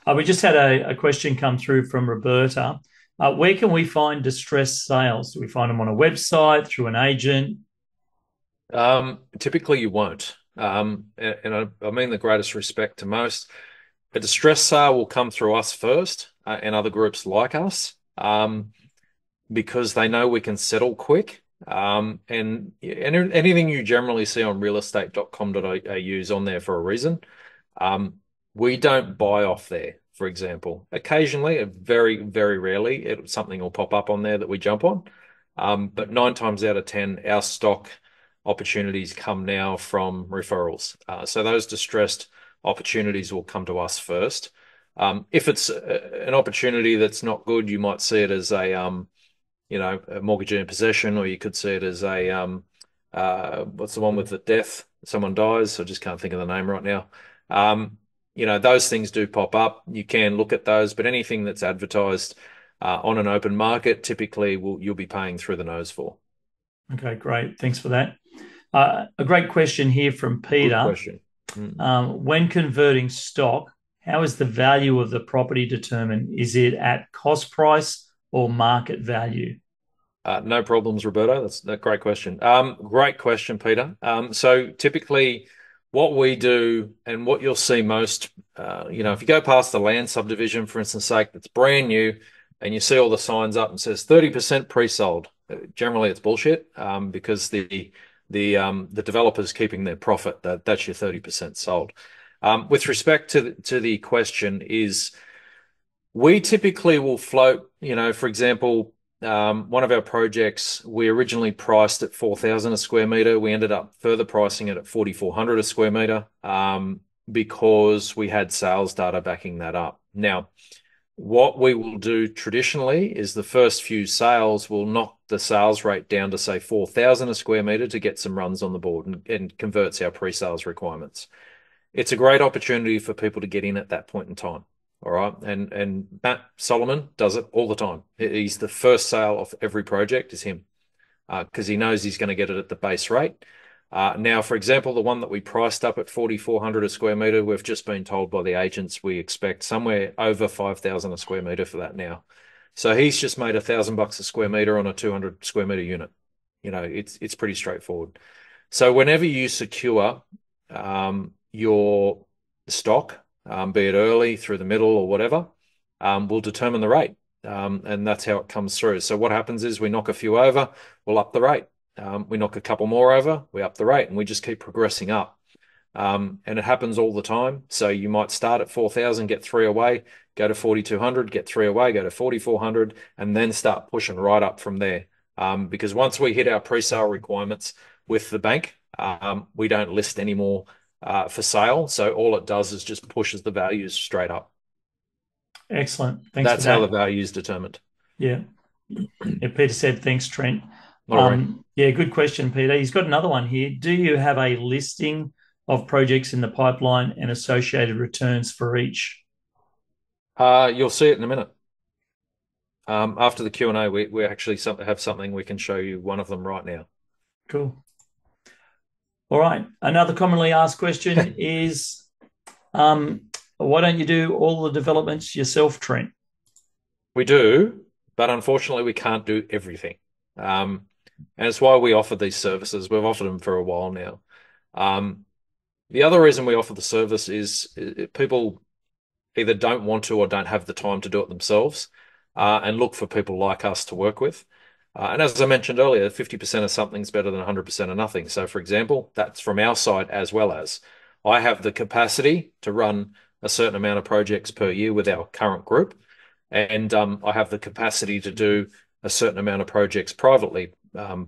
Speaker 2: We just had a question come through from Roberta. Where can we find distressed sales? Do we find them on a website, through an agent?
Speaker 1: Typically, you won't. And I mean the greatest respect to most. A distress sale will come through us first, and other groups like us, because they know we can settle quick. And anything you generally see on realestate.com.au is on there for a reason. Um, we don't buy off there, for example. Occasionally, very, very rarely, something will pop up on there that we jump on. But 9 times out of 10, our stock opportunities come now from referrals. So those distressed opportunities will come to us first. If it's an opportunity that's not good, you might see it as a mortgage in possession, or you could see it as what's the one with the death? Someone dies. I just can't think of the name right now. Those things do pop up. You can look at those, but anything that's advertised on an open market, typically you'll be paying through the nose for.
Speaker 2: Okay, great. Thanks for that. A great question here from
Speaker 1: Good
Speaker 2: Peter.
Speaker 1: question.
Speaker 2: When converting stock, how is the value of the property determined? Is it at cost price or market value?
Speaker 1: No problems, Roberto. That's a great question. Great question, Peter. So typically, what we do and what you'll see most, if you go past the land subdivision, for instance, sake, that's brand new, and you see all the signs up and says 30% pre-sold. Generally, it's bullshit, because the developer's keeping their profit. That's your 30% sold. With respect to the question is, we typically will float, for example, one of our projects, we originally priced at 4,000 a square meter. We ended up further pricing it at 4,400 a square meter, because we had sales data backing that up. Now, what we will do traditionally is the first few sales will knock the sales rate down to, say, 4,000 a square meter to get some runs on the board, and converts our pre-sales requirements. It's a great opportunity for people to get in at that point in time. All right. And Matt Solomon does it all the time. He's the first sale of every project is him, because he knows he's going to get it at the base rate. Now, for example, the one that we priced up at 4,400 a square meter, we've just been told by the agents we expect somewhere over 5,000 a square meter for that now. So he's just made $1,000 a square meter on a 200 square meter unit. It's pretty straightforward. So whenever you secure your stock, be it early, through the middle, or whatever, will determine the rate. And that's how it comes through. So what happens is we knock a few over, we'll up the rate. We knock a couple more over, we up the rate, and we just keep progressing up. And it happens all the time. So you might start at 4,000, get three away, go to 4,200, get three away, go to 4,400, and then start pushing right up from there. Because once we hit our pre-sale requirements with the bank, we don't list anymore for sale. So all it does is just pushes the values straight up.
Speaker 2: Excellent. Thanks for
Speaker 1: That's how the
Speaker 2: that.
Speaker 1: value is determined.
Speaker 2: Yeah. Yeah, Peter said, thanks, Trent.
Speaker 1: Not a worry.
Speaker 2: Yeah, good question, Peter. He's got another one here. Do you have a listing of projects in the pipeline and associated returns for each?
Speaker 1: You'll see it in a minute. After the Q&A, we actually have something we can show you, one of them right now.
Speaker 2: Cool. All right. Another commonly asked question is, why don't you do all the developments yourself, Trent?
Speaker 1: We do, but unfortunately, we can't do everything. And it's why we offer these services. We've offered them for a while now. The other reason we offer the service is people either don't want to or don't have the time to do it themselves, and look for people like us to work with. And as I mentioned earlier, 50% of something's better than 100% of nothing. So, for example, that's from our side, as well as I have the capacity to run a certain amount of projects per year with our current group. And I have the capacity to do a certain amount of projects privately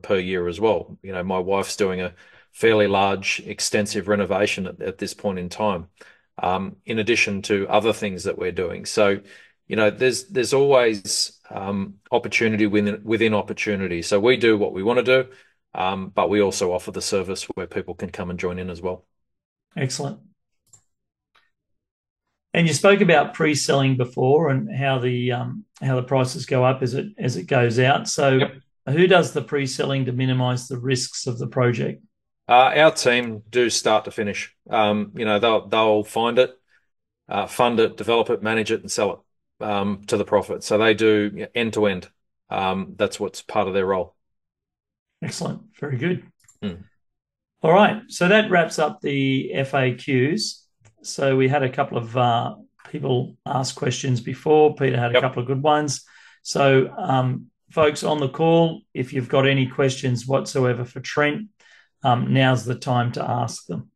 Speaker 1: per year as well. My wife's doing a fairly large, extensive renovation at this point in time, in addition to other things that we're doing. So, there's always opportunity within opportunity. So we do what we want to do. But we also offer the service where people can come and join in as well.
Speaker 2: Excellent. And you spoke about pre-selling before and how the prices go up as it goes out. So,
Speaker 1: Yep.
Speaker 2: who does the pre-selling to minimise the risks of the project?
Speaker 1: Our team do start to finish. They'll find it, fund it, develop it, manage it, and sell it to the profit. So they do end to end. That's what's part of their role.
Speaker 2: Excellent. Very good.
Speaker 1: Mm.
Speaker 2: All right. So that wraps up the FAQs. So we had a couple of people ask questions before. Peter had a
Speaker 1: Yep.
Speaker 2: couple of good ones. So, folks on the call, if you've got any questions whatsoever for Trent, now's the time to ask them.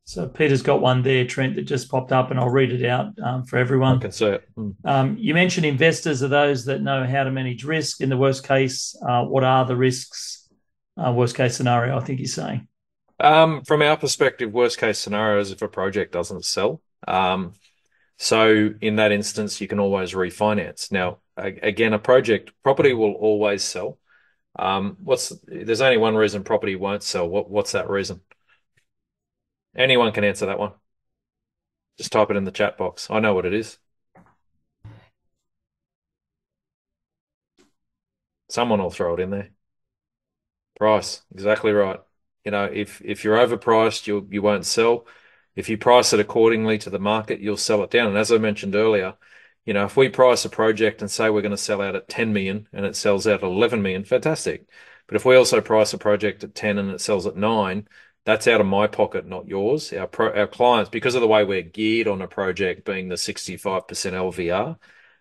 Speaker 2: So Peter's got one there, Trent, that just popped up, and I'll read it out for
Speaker 1: I
Speaker 2: everyone.
Speaker 1: can see it. Mm.
Speaker 2: You mentioned investors are those that know how to manage risk. In the worst case, what are the risks? Worst case scenario, I think you're saying.
Speaker 1: From our perspective, worst case scenario is if a project doesn't sell. So in that instance, you can always refinance. Now, again, a project property will always sell. There's only one reason property won't sell. What's that reason? Anyone can answer that one. Just type it in the chat box. I know what it is. Someone will throw it in there. Price, exactly right. If you're overpriced, you won't sell. If you price it accordingly to the market, you'll sell it down. And as I mentioned earlier, if we price a project and say we're going to sell out at 10 million and it sells out at 11 million, fantastic. But if we also price a project at 10 and it sells at 9, that's out of my pocket, not yours. Our clients, because of the way we're geared on a project being the 65%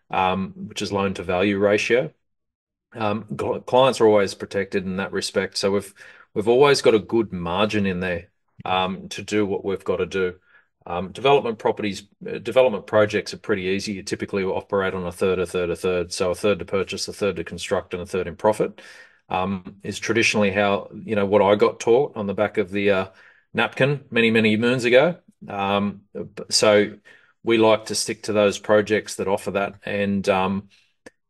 Speaker 1: LVR, which is loan to value ratio. Clients are always protected in that respect. So we've always got a good margin in there to do what we've got to do. Development projects are pretty easy. You typically operate on a third, a third, a third. So a third to purchase, a third to construct, and a third in profit. Is traditionally how, what I got taught on the back of the napkin many, many moons ago. So we like to stick to those projects that offer that. And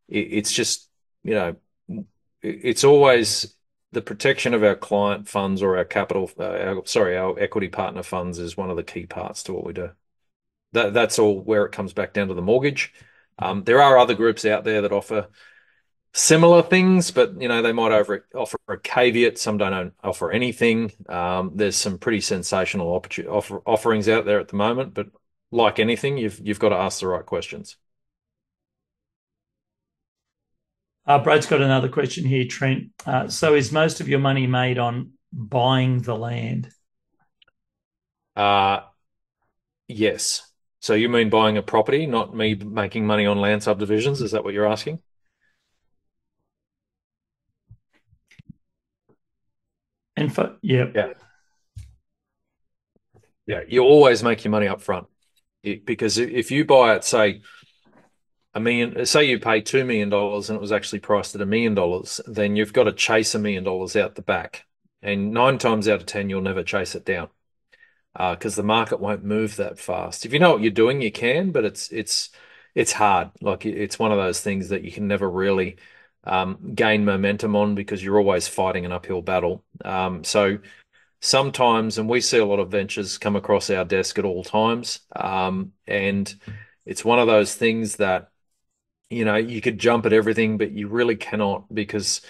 Speaker 1: it's just, you know, it's always the protection of our client funds or our capital, our equity partner funds is one of the key parts to what we do. That's all where it comes back down to the mortgage. There are other groups out there that offer similar things, but they might offer a caveat. Some don't offer anything. There's some pretty sensational offerings out there at the moment, but like anything, you've got to ask the right questions.
Speaker 2: Brad's got another question here, Trent. So is most of your money made on buying the land?
Speaker 1: Uh, yes. So you mean buying a property, not me making money on land subdivisions? Is that what you're asking?
Speaker 2: Yeah.
Speaker 1: Yeah. Yeah. You always make your money up front because if you buy it, say say you pay $2 million and it was actually priced at $1 million, then you've got to chase $1 million out the back. And 9 times out of 10, you'll never chase it down because the market won't move that fast. If you know what you're doing, you can, but it's hard. Like it's one of those things that you can never really gain momentum on because you're always fighting an uphill battle. So sometimes, and we see a lot of ventures come across our desk at all times, and it's one of those things that you could jump at everything, but you really cannot because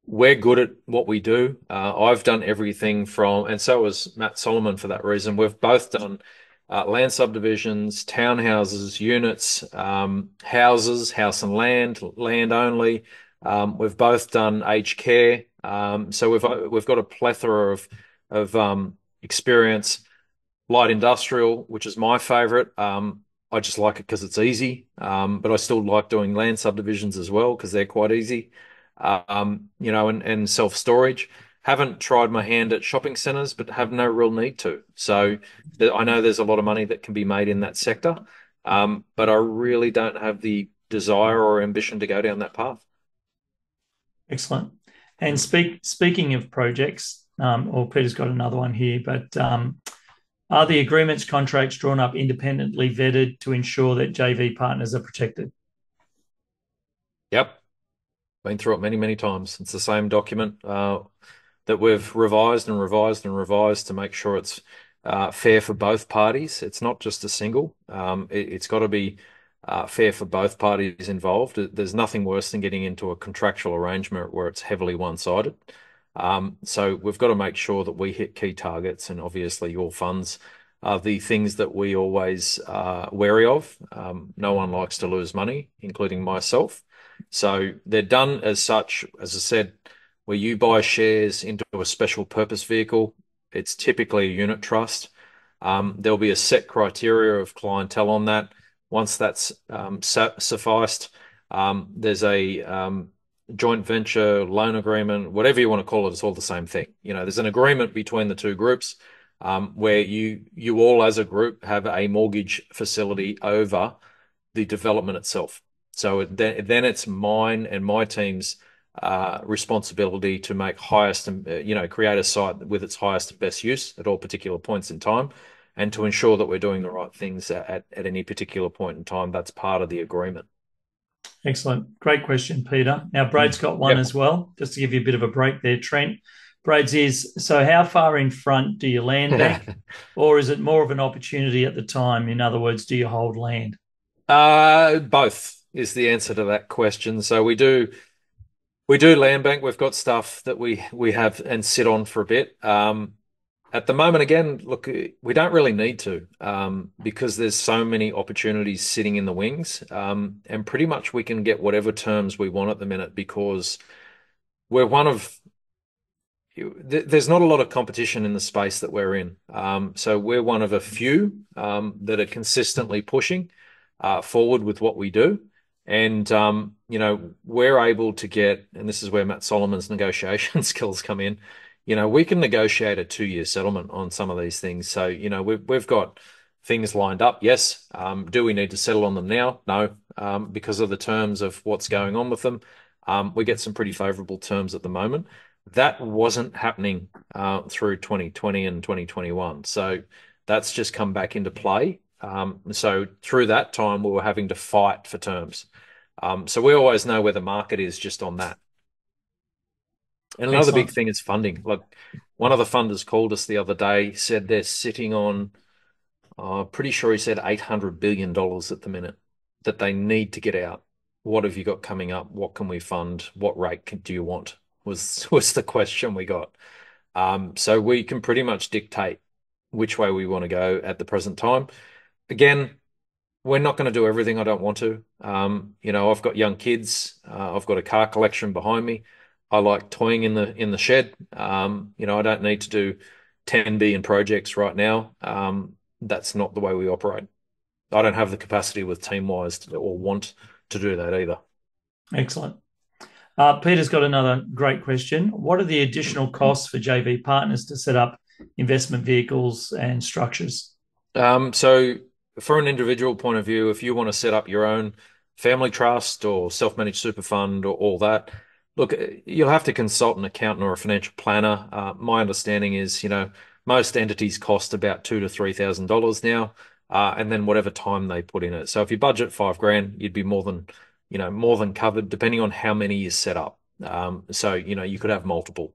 Speaker 1: we're good at what we do. I've done everything from, and so was Matt Solomon for that reason. We've both done land subdivisions, townhouses, units, houses, house and land only. We've both done aged care. So we've got a plethora of experience. Light industrial, which is my favorite. I just like it because it's easy, but I still like doing land subdivisions as well because they're quite easy. And self-storage. Haven't tried my hand at shopping centers, but have no real need to. So I know there's a lot of money that can be made in that sector, but I really don't have the desire or ambition to go down that path.
Speaker 2: Excellent. And speaking of projects, or Peter's got another one here, but are the agreements contracts drawn up independently vetted to ensure that JV partners are protected?
Speaker 1: Yep. Been through it many, many times. It's the same document that we've revised and revised and revised to make sure it's fair for both parties. It's not just a single. It's got to be fair for both parties involved. There's nothing worse than getting into a contractual arrangement where it's heavily one-sided. So we've got to make sure that we hit key targets, and obviously your funds are the things that we always wary of. No one likes to lose money, including myself. So they're done as such, as I said, where you buy shares into a special purpose vehicle. It's typically a unit trust. There'll be a set criteria of clientele on that. Once that's sufficed, there's a joint venture, loan agreement, whatever you want to call it, it's all the same thing. There's an agreement between the two groups where you all as a group have a mortgage facility over the development itself. So then it's mine and my team's responsibility to make highest and create a site with its highest and best use at all particular points in time, and to ensure that we're doing the right things at any particular point in time. That's part of the agreement.
Speaker 2: Excellent. Great question, Peter. Now, Braid's got one
Speaker 1: Yep.
Speaker 2: as well, just to give you a bit of a break there, Trent. Braid's is, so how far in front do you land bank, or is it more of an opportunity at the time? In other words, do you hold land?
Speaker 1: Both is the answer to that question. So we do land bank. We've got stuff that we have and sit on for a bit. At the moment, again, look, we don't really need to because there's so many opportunities sitting in the wings, and pretty much we can get whatever terms we want at the minute because we're one of there's not a lot of competition in the space that we're in. So we're one of a few that are consistently pushing forward with what we do. And, we're able to get, and this is where Matt Solomon's negotiation skills come in. We can negotiate a 2-year settlement on some of these things. So, we've got things lined up. Yes. Do we need to settle on them now? No, because of the terms of what's going on with them. We get some pretty favorable terms at the moment. That wasn't happening through 2020 and 2021. So that's just come back into play. So through that time, we were having to fight for terms. So we always know where the market is just on that. And another big
Speaker 2: Excellent.
Speaker 1: thing is funding. Like one of the funders called us the other day, said they're sitting on, pretty sure he said $800 billion at the minute that they need to get out. What have you got coming up? What can we fund? What rate do you want? Was the question we got. So we can pretty much dictate which way we want to go at the present time. Again, we're not going to do everything I don't want to. I've got young kids. I've got a car collection behind me. I like toying in the shed. I don't need to do 10 billion projects right now. That's not the way we operate. I don't have the capacity with team wise or want to do that either.
Speaker 2: Excellent. Peter's got another great question. What are the additional costs for JV partners to set up investment vehicles and structures?
Speaker 1: So for an individual point of view, if you want to set up your own family trust or self-managed super fund or all that, look, you'll have to consult an accountant or a financial planner. My understanding is, most entities cost about $2,000 to $3,000 now, and then whatever time they put in it. So if you budget 5 grand, you'd be more than covered, depending on how many you set up. So you could have multiple.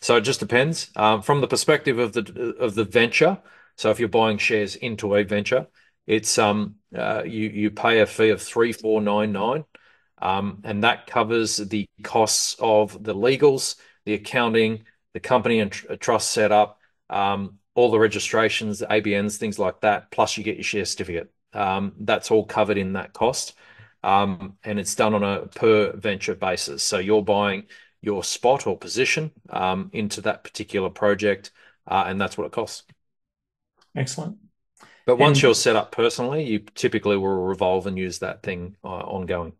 Speaker 1: So it just depends. From the perspective of the venture. So if you're buying shares into a venture, it's you pay a fee of 3,499, and that covers the costs of the legals, the accounting, the company and trust setup, all the registrations, the ABNs, things like that. Plus, you get your share certificate. That's all covered in that cost, and it's done on a per venture basis. So you're buying your spot or position into that particular project, and that's what it costs.
Speaker 2: Excellent.
Speaker 1: But once
Speaker 2: And
Speaker 1: you're set up personally, you typically will revolve and use that thing ongoing.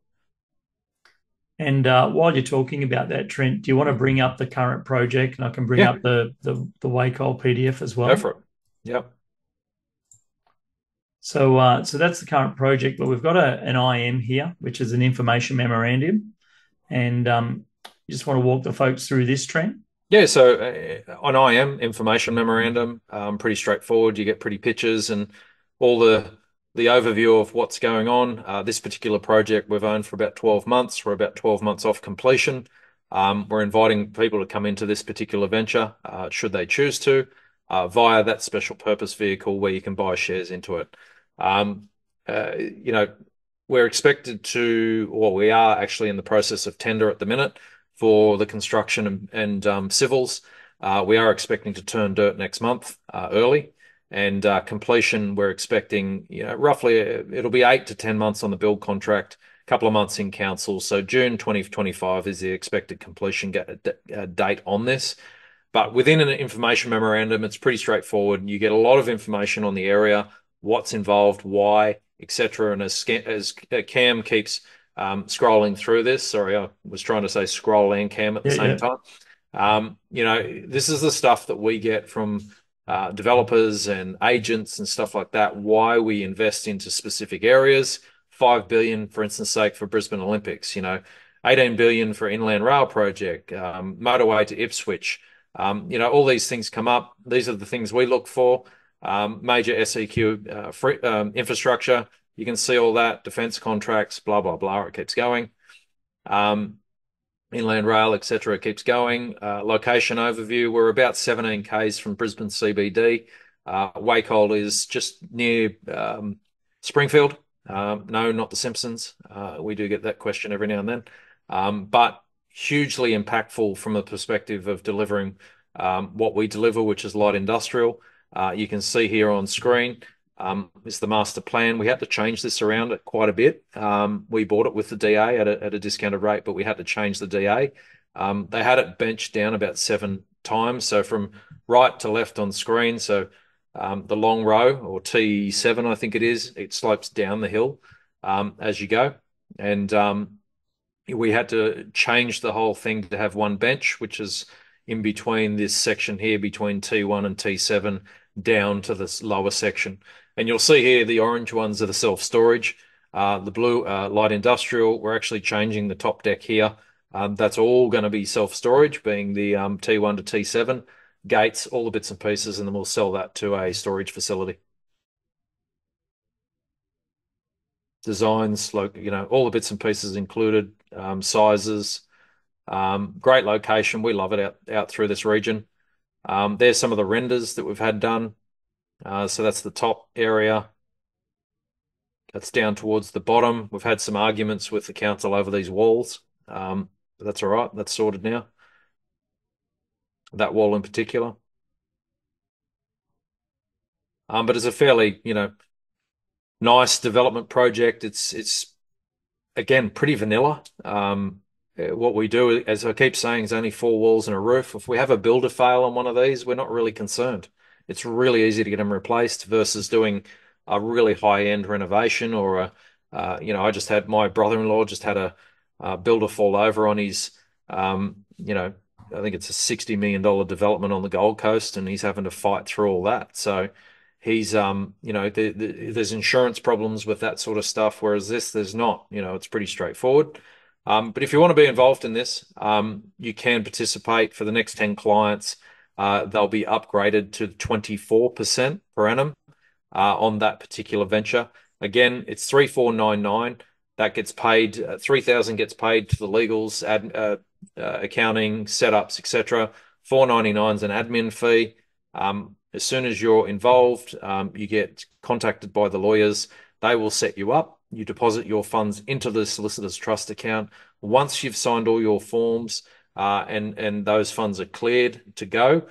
Speaker 2: while you're talking about that, Trent, do you want to bring up the current project, and I can bring
Speaker 1: Yeah,
Speaker 2: up the Wacol PDF as
Speaker 1: go
Speaker 2: well?
Speaker 1: for it. Yep.
Speaker 2: So that's the current project, but we've got an IM here, which is an information memorandum, and you just want to walk the folks through this, Trent.
Speaker 1: Yeah, so on IM, information memorandum, pretty straightforward. You get pretty pictures and all the the overview of what's going on. This particular project we've owned for about 12 months. We're about 12 months off completion. We're inviting people to come into this particular venture, should they choose to, via that special purpose vehicle where you can buy shares into it. Um, you know, we're expected to, or we are actually in the process of tender at the minute for the construction and civils. We are expecting to turn dirt next month, early. And completion, we're expecting, roughly it'll be 8 to 10 months on the build contract, a couple of months in council. So June 2025 is the expected completion date on this. But within an information memorandum, it's pretty straightforward. You get a lot of information on the area, what's involved, why, etc. And as Cam keeps scrolling through this, sorry, I was trying to say scroll and Cam at the
Speaker 2: Yeah,
Speaker 1: same
Speaker 2: yeah,
Speaker 1: time. This is the stuff that we get from developers and agents and stuff like that. Why we invest into specific areas. 5 billion, for instance, sake for Brisbane Olympics. 18 billion for inland rail project, motorway to Ipswich. All these things come up. These are the things we look for. Major SEQ infrastructure. You can see all that. Defence contracts, blah, blah, blah. It keeps going. Inland rail, etc. keeps going. Location overview. We're about 17 k's from Brisbane CBD. Wacol is just near Springfield. No, not the Simpsons. We do get that question every now and then. But hugely impactful from the perspective of delivering what we deliver, which is light industrial. You can see here on screen is the master plan. We had to change this around quite a bit. We bought it with the DA at a discounted rate, but we had to change the DA. They had it benched down about 7 times. So from right to left on screen. So the long row, or T7, I think it is, it slopes down the hill as you go. And we had to change the whole thing to have one bench, which is in between this section here, between T1 and T7, down to this lower section. And you'll see here the orange ones are the self-storage. The blue, light industrial. We're actually changing the top deck here. That's all going to be self-storage, being the T1 to T7 gates, all the bits and pieces, and then we'll sell that to a storage facility. Designs, like, all the bits and pieces included, sizes. Great location. We love it out through this region. There's some of the renders that we've had done. So that's the top area. That's down towards the bottom. We've had some arguments with the council over these walls, but that's all right. That's sorted now. That wall in particular. But it's a fairly, nice development project. It's again pretty vanilla. What we do, as I keep saying, is only 4 walls and a roof. If we have a builder fail on one of these, we're not really concerned. It's really easy to get them replaced versus doing a really high-end renovation or I just had my brother-in-law just had a builder fall over on his, I think it's a $60 million development on the Gold Coast, and he's having to fight through all that. So he's, there's insurance problems with that sort of stuff, whereas there's not. It's pretty straightforward. But if you want to be involved in this, you can participate for the next 10 clients. They'll be upgraded to 24% per annum on that particular venture. Again, it's 3,499. That gets paid. 3,000 gets paid to the legals, accounting, setups, etc. 499 is an admin fee. As soon as you're involved, you get contacted by the lawyers. They will set you up. You deposit your funds into the solicitor's trust account. Once you've signed all your forms and those funds are cleared to go,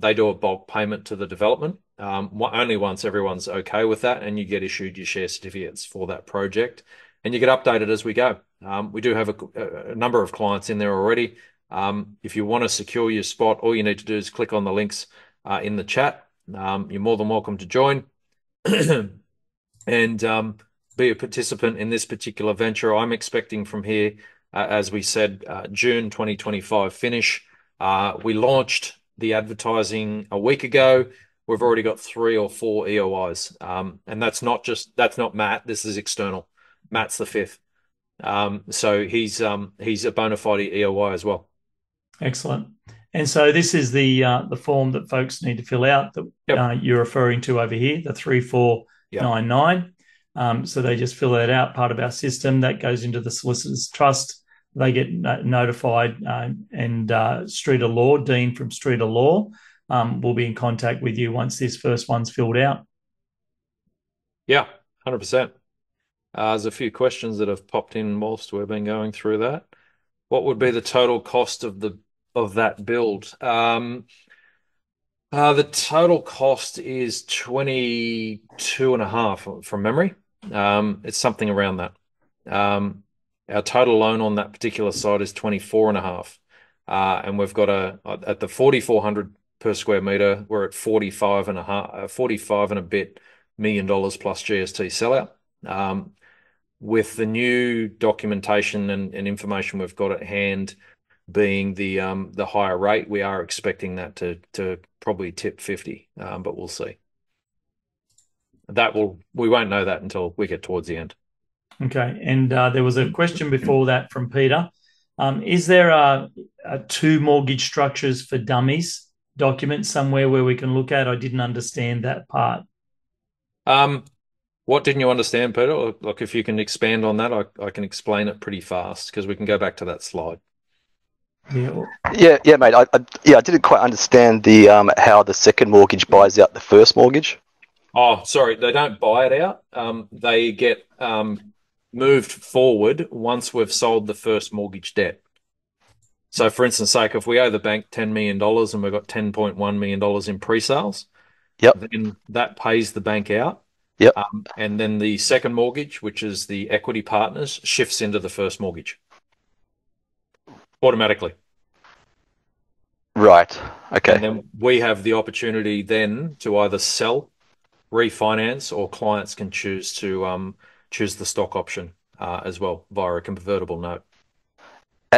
Speaker 1: they do a bulk payment to the development. Only once everyone's okay with that, and you get issued your share certificates for that project, and you get updated as we go. We do have a number of clients in there already. If you want to secure your spot, all you need to do is click on the links in the chat. You're more than welcome to join and be a participant in this particular venture. I'm expecting from here, as we said, June 2025 finish. We launched the advertising a week ago. We've already got 3 or 4 EOIs, and that's not Matt. This is external. Matt's the fifth, so he's a bona fide EOI as well.
Speaker 2: excellent. And so this is the form that folks need to fill out that
Speaker 1: Yep.
Speaker 2: you're referring to over here, the 3499.
Speaker 1: Yep.
Speaker 2: So they just fill that out, part of our system that goes into the solicitor's trust. They get notified, and Street of Law, Dean from Street of Law, will be in contact with you once this first one's filled out.
Speaker 1: Yeah, 100%. There's a few questions that have popped in whilst we've been going through that. What would be the total cost of that build? The total cost is 22 and a half from memory. It's something around that. Our total loan on that particular site is 24 and a half. And we've got at the 4,400 per square meter, we're at 45 and a half, 45 and a bit million dollars plus GST sellout. With the new documentation and information we've got at hand, being the higher rate, we are expecting that to probably tip 50, but we'll see. We won't know that until we get towards the end.
Speaker 2: Okay, and there was a question before that from Peter. Is there a two mortgage structures for dummies document somewhere where we can look at? I didn't understand that part.
Speaker 1: What didn't you understand, Peter? Like if you can expand on that, I can explain it pretty fast because we can go back to that slide.
Speaker 2: Yeah.
Speaker 3: Yeah, mate. I didn't quite understand the how the second mortgage buys out the first mortgage.
Speaker 1: Oh, sorry, they don't buy it out. They get moved forward once we've sold the first mortgage debt. So, for instance, sake, if we owe the bank $10 million and we've got $10.1 million in pre-sales,
Speaker 3: Yep.
Speaker 1: then that pays the bank out.
Speaker 3: Yep.
Speaker 1: And then the second mortgage, which is the equity partners, shifts into the first mortgage automatically.
Speaker 3: Right. Okay.
Speaker 1: And then we have the opportunity then to either sell, refinance, or clients can choose to choose the stock option as well via a convertible note.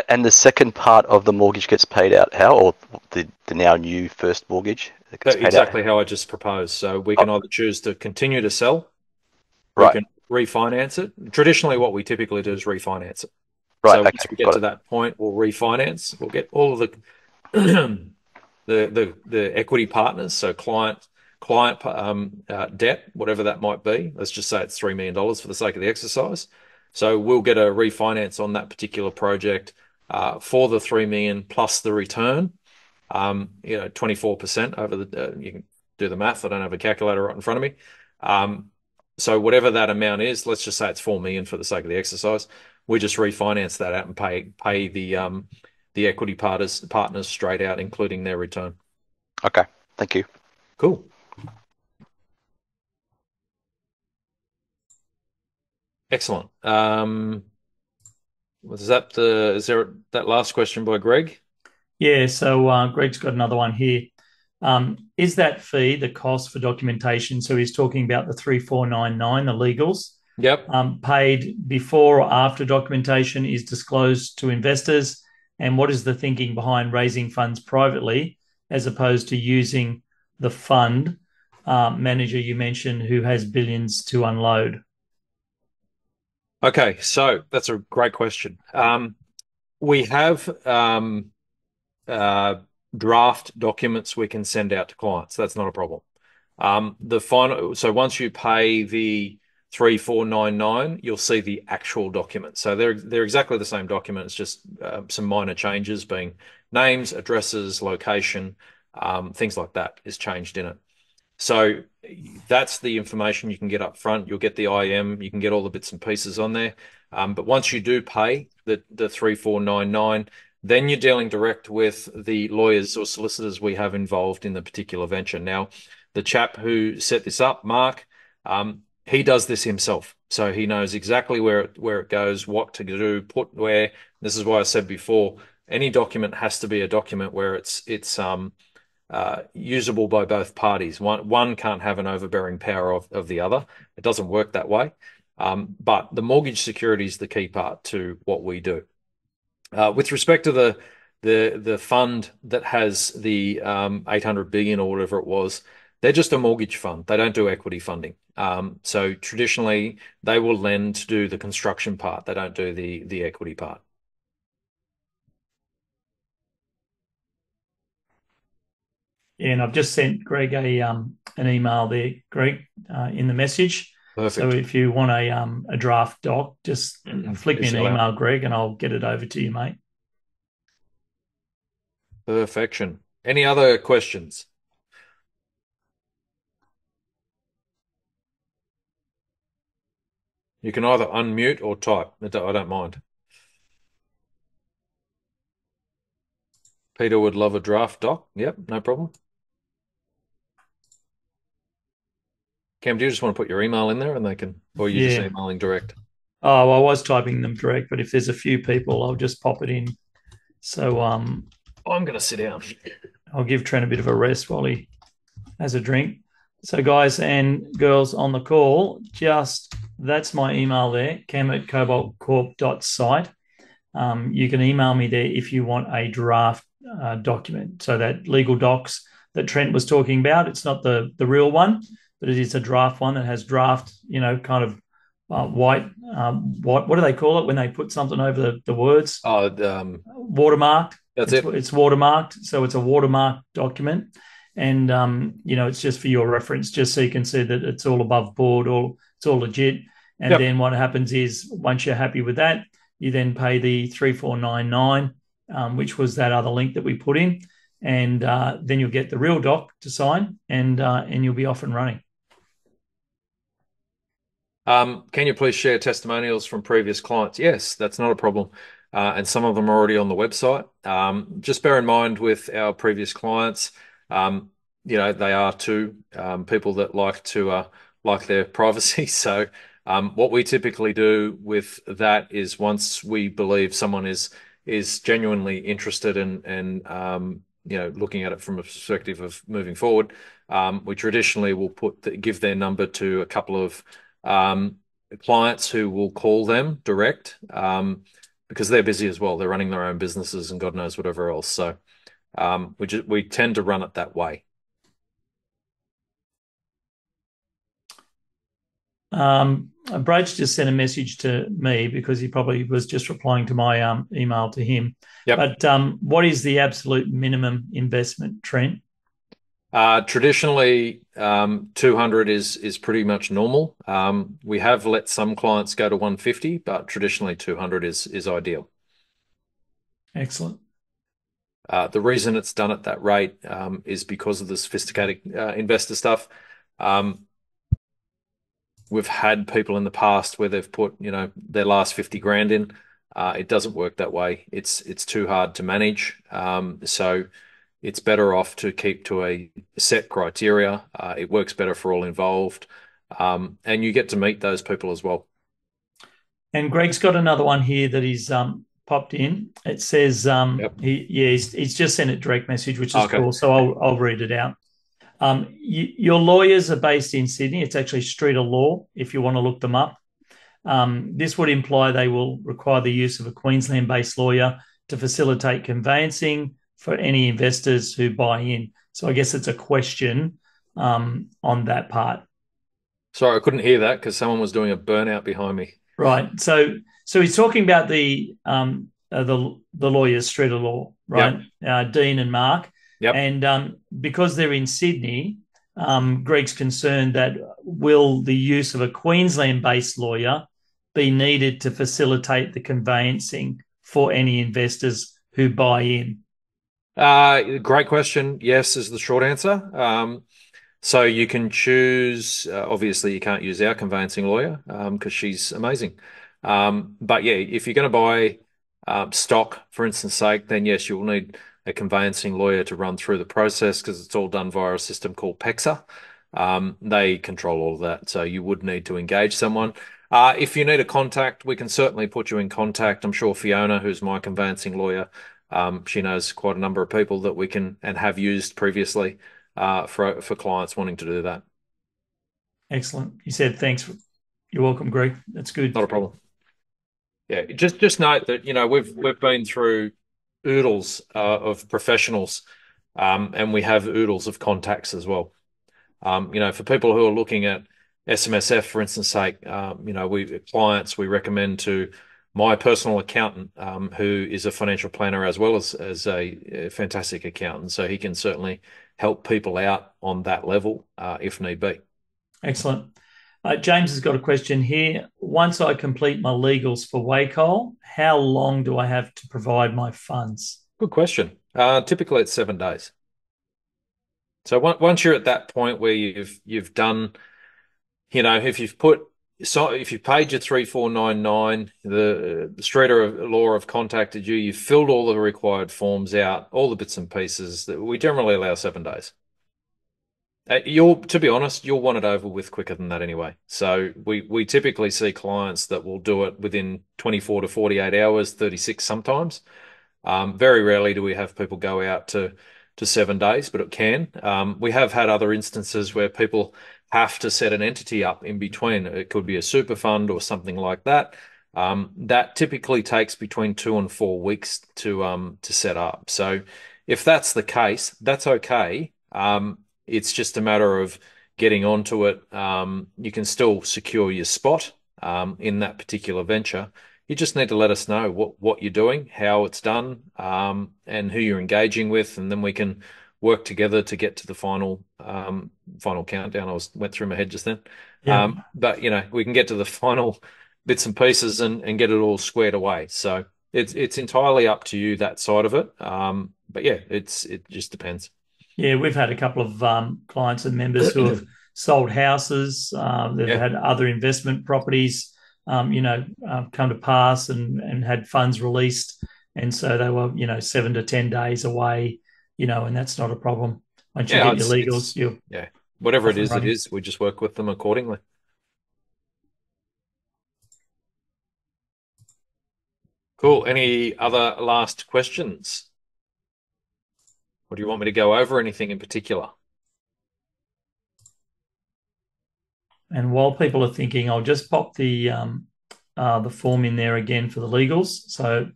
Speaker 3: And the second part of the mortgage gets paid out how, or the now new first mortgage gets paid
Speaker 1: Exactly
Speaker 3: out?
Speaker 1: how I just proposed. So we can either choose to continue to sell, we
Speaker 3: Right.
Speaker 1: can refinance it. Traditionally, what we typically do is refinance it.
Speaker 3: Right.
Speaker 1: So once
Speaker 3: Okay.
Speaker 1: we get
Speaker 3: Got
Speaker 1: to
Speaker 3: it.
Speaker 1: that point, we'll refinance. We'll get all of the equity partners, so client debt, whatever that might be. Let's just say it's $3 million for the sake of the exercise. So we'll get a refinance on that particular project for the 3 million plus the return. 24% over the. You can do the math. I don't have a calculator right in front of me. So whatever that amount is, let's just say it's 4 million for the sake of the exercise. We just refinance that out and pay the equity partners straight out, including their return.
Speaker 3: Okay. Thank you.
Speaker 1: Cool. Excellent. Is there that last question by Greg?
Speaker 2: Yeah, so Greg's got another one here. Is that fee the cost for documentation? So he's talking about the 3499, the legals.
Speaker 1: Yep.
Speaker 2: Paid before or after documentation is disclosed to investors? And what is the thinking behind raising funds privately as opposed to using the fund manager you mentioned who has billions to unload?
Speaker 1: Okay, so that's a great question. We have draft documents we can send out to clients. That's not a problem. So once you pay the 3499, you'll see the actual document. So they're exactly the same document. It's just some minor changes, being names, addresses, location, things like that is changed in it. So that's the information you can get up front. You'll get the IM, you can get all the bits and pieces on there. But once you do pay the 3499, then you're dealing direct with the lawyers or solicitors we have involved in the particular venture. Now, the chap who set this up, Mark, he does this himself. So he knows exactly where it goes, what to do, put where. This is why I said before, any document has to be a document where it's usable by both parties. One can't have an overbearing power of the other. It doesn't work that way. But the mortgage security is the key part to what we do. With respect to the fund that has the 800 billion or whatever it was, they're just a mortgage fund. They don't do equity funding. So traditionally, they will lend to do the construction part. They don't do the equity part.
Speaker 2: Yeah, and I've just sent Greg an email there, Greg, in the message. So
Speaker 1: Perfect.
Speaker 2: if you want a draft doc, just flick me
Speaker 1: Please
Speaker 2: an
Speaker 1: shout out.
Speaker 2: email, Greg, and I'll get it over to you, mate.
Speaker 1: Perfection. Any other questions? You can either unmute or type. I don't mind. Peter would love a draft doc. Yep, no problem. Cam, do you just want to put your email in there and they can, or are you just
Speaker 2: Yeah.
Speaker 1: emailing direct?
Speaker 2: Oh, I was typing them direct, but if there's a few people, I'll just pop it in. So
Speaker 1: I'm going to sit down.
Speaker 2: I'll give Trent a bit of a rest while he has a drink. So guys and girls on the call, just that's my email there, cam@cobaltcorp.site. You can email me there if you want a draft document. So that legal docs that Trent was talking about, it's not the real one, but it is a draft one that has draft, kind of white. What do they call it when they put something over the words?
Speaker 1: Oh,
Speaker 2: Watermarked.
Speaker 1: that's it.
Speaker 2: It's watermarked, so it's a watermarked document, and it's just for your reference, just so you can see that it's all above board, or it's all legit. And
Speaker 1: Yep.
Speaker 2: then what happens is, once you're happy with that, you then pay the 3499, which was that other link that we put in, and then you'll get the real doc to sign, and you'll be off and running.
Speaker 1: Can you please share testimonials from previous clients? Yes, that's not a problem. And some of them are already on the website. Just bear in mind with our previous clients, they are too people that like their privacy. So what we typically do with that is, once we believe someone is genuinely interested and looking at it from a perspective of moving forward, we traditionally will give their number to a couple of um, clients who will call them direct, because they're busy as well. They're running their own businesses and God knows whatever else. So we tend to run it that way.
Speaker 2: Braj just sent a message to me because he probably was just replying to my email to him.
Speaker 1: Yep.
Speaker 2: But what is the absolute minimum investment, Trent?
Speaker 1: Traditionally, 200 is pretty much normal. We have let some clients go to 150, but traditionally 200 is ideal.
Speaker 2: Excellent.
Speaker 1: The reason it's done at that rate is because of the sophisticated investor stuff. We've had people in the past where they've put, their last 50 grand in. It doesn't work that way. It's too hard to manage. So it's better off to keep to a set criteria. It works better for all involved. And you get to meet those people as well.
Speaker 2: And Greg's got another one here that he's popped in. It says
Speaker 1: Yep.
Speaker 2: he's just sent a direct message, which is
Speaker 1: Okay.
Speaker 2: cool. So I'll read it out. Your lawyers are based in Sydney. It's actually Street of Law, if you want to look them up. This would imply they will require the use of a Queensland-based lawyer to facilitate conveyancing for any investors who buy in. So I guess it's a question on that part.
Speaker 1: Sorry, I couldn't hear that because someone was doing a burnout behind me.
Speaker 2: Right. So he's talking about the lawyers, Street of Law, right?
Speaker 1: Yep.
Speaker 2: Dean and Mark.
Speaker 1: Yep.
Speaker 2: And because they're in Sydney, Greg's concerned that will the use of a Queensland-based lawyer be needed to facilitate the conveyancing for any investors who buy in?
Speaker 1: Great question. Yes, is the short answer. So you can choose. Obviously, you can't use our conveyancing lawyer because she's amazing. But yeah, if you're going to buy stock, for instance, sake, then yes, you will need a conveyancing lawyer to run through the process because it's all done via a system called PEXA. They control all of that, so you would need to engage someone. If you need a contact, we can certainly put you in contact. I'm sure Fiona, who's my conveyancing lawyer, she knows quite a number of people that we can and have used previously for clients wanting to do that.
Speaker 2: Excellent. He said, thanks. You're welcome, Greg. That's good.
Speaker 1: Not a problem. Yeah, just note that we've been through oodles of professionals, and we have oodles of contacts as well. For people who are looking at SMSF, for instance, sake, we recommend to my personal accountant, who is a financial planner as well as a fantastic accountant, so he can certainly help people out on that level if need be.
Speaker 2: Excellent. James has got a question here. Once I complete my legals for Wacol, how long do I have to provide my funds?
Speaker 1: Good question. Typically it's 7 days. So once you're at that point where you've done, if you've put so if you've paid your 3499, the Streeter of Law have contacted you, you've filled all the required forms out, all the bits and pieces, that we generally allow 7 days. To be honest, you'll want it over with quicker than that anyway. So we typically see clients that will do it within 24 to 48 hours, 36 sometimes. Very rarely do we have people go out to 7 days, but it can. We have had other instances where people have to set an entity up in between. It could be a super fund or something like that. That typically takes between 2 and 4 weeks to set up. So if that's the case, that's okay. It's just a matter of getting onto it. You can still secure your spot in that particular venture. You just need to let us know what you're doing, how it's done, and who you're engaging with, and then we can work together to get to the final countdown. Went through my head just then.
Speaker 2: Yeah.
Speaker 1: But we can get to the final bits and pieces and get it all squared away. So it's entirely up to you, that side of it. But yeah, it just depends.
Speaker 2: Yeah, we've had a couple of clients and members who have sold houses. They've
Speaker 1: Yeah.
Speaker 2: had other investment properties, come to pass and had funds released. And so they were, 7 to 10 days away, and that's not a problem. Once you
Speaker 1: Yeah,
Speaker 2: get your legals, you're
Speaker 1: yeah, whatever
Speaker 2: off
Speaker 1: it
Speaker 2: and
Speaker 1: is, it
Speaker 2: running.
Speaker 1: is. We just work with them accordingly. Cool. Any other last questions? Or do you want me to go over anything in particular?
Speaker 2: And while people are thinking, I'll just pop the form in there again for the legals. So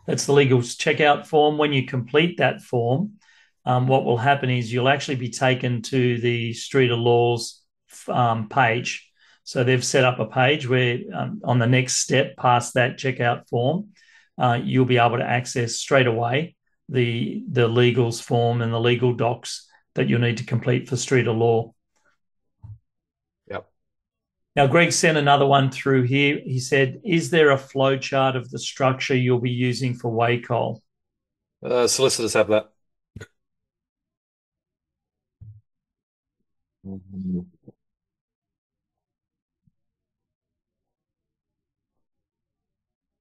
Speaker 2: that's the legals checkout form. When you complete that form, what will happen is you'll actually be taken to the Street of Laws page. So they've set up a page where on the next step past that checkout form, you'll be able to access straight away the legals form and the legal docs that you'll need to complete for Street of Law.
Speaker 1: Yep.
Speaker 2: Now, Greg sent another one through here. He said, is there a flow chart of the structure you'll be using for Wacol?
Speaker 1: Solicitors have that.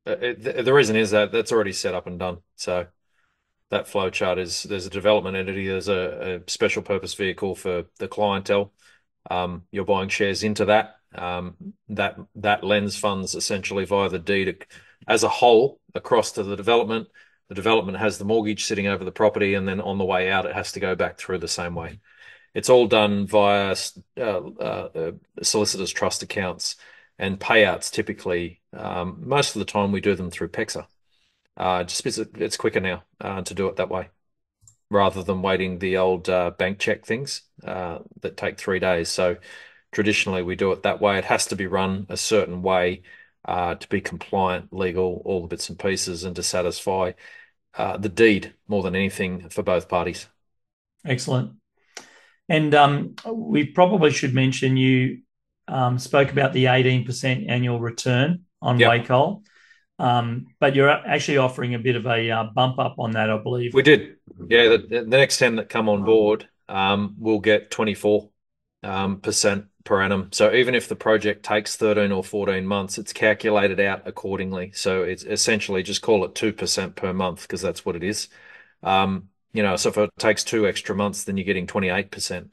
Speaker 1: The reason is that that's already set up and done. So that flow chart there's a development entity, there's a special purpose vehicle for the clientele. You're buying shares into that. That lends funds essentially via the deed as a whole across to the development. The development has the mortgage sitting over the property, and then on the way out, it has to go back through the same way. It's all done via solicitors' trust accounts and payouts. Typically, most of the time we do them through PEXA. Just because it's quicker now to do it that way, rather than waiting the old bank check things that take 3 days. So traditionally we do it that way. It has to be run a certain way to be compliant, legal, all the bits and pieces, and to satisfy the deed more than anything for both parties.
Speaker 2: Excellent. And we probably should mention you spoke about the 18% annual return on
Speaker 1: Yep.
Speaker 2: Wacol, but you're actually offering a bit of a bump up on that, I believe.
Speaker 1: We did. Yeah, the next 10 that come on board will get 24% per annum. So even if the project takes 13 or 14 months, it's calculated out accordingly. So it's essentially just call it 2% per month because that's what it is. So if it takes 2 extra months, then you're getting 28%.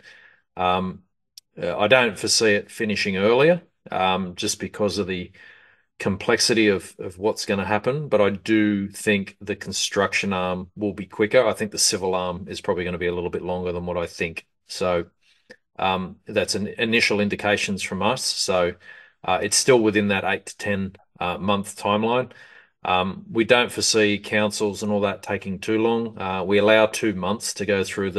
Speaker 1: I don't foresee it finishing earlier, just because of the complexity of what's going to happen, but I do think the construction arm will be quicker. I think the civil arm is probably going to be a little bit longer than what I think. So that's an initial indications from us. So it's still within that 8 to 10 month timeline. We don't foresee councils and all that taking too long. We allow 2 months to go through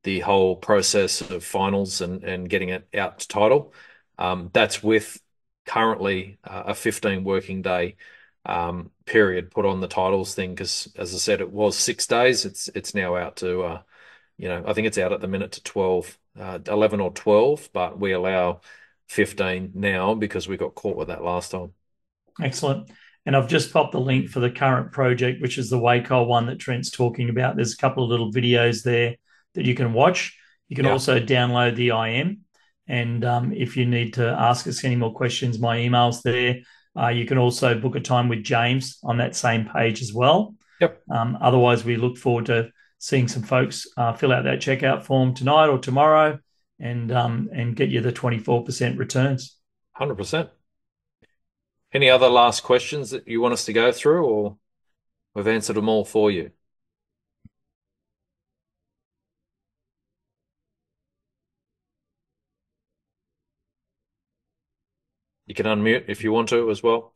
Speaker 1: the whole process of finals and getting it out to title. That's with currently a 15 working day period put on the titles thing, because as I said, it was 6 days. It's now out to I think it's out at the minute to 12, 11 or 12, but we allow 15 now because we got caught with that last time.
Speaker 2: Excellent. And I've just popped the link for the current project, which is the Wacol one that Trent's talking about. There's a couple of little videos there that you can watch. You can also download the IM. And if you need to ask us any more questions, my email's there. You can also book a time with James on that same page as well.
Speaker 1: Yep.
Speaker 2: Otherwise, we look forward to seeing some folks fill out that checkout form tonight or tomorrow and get you the 24% returns.
Speaker 1: 100%. Any other last questions that you want us to go through, or we've answered them all for you? You can unmute if you want to as well.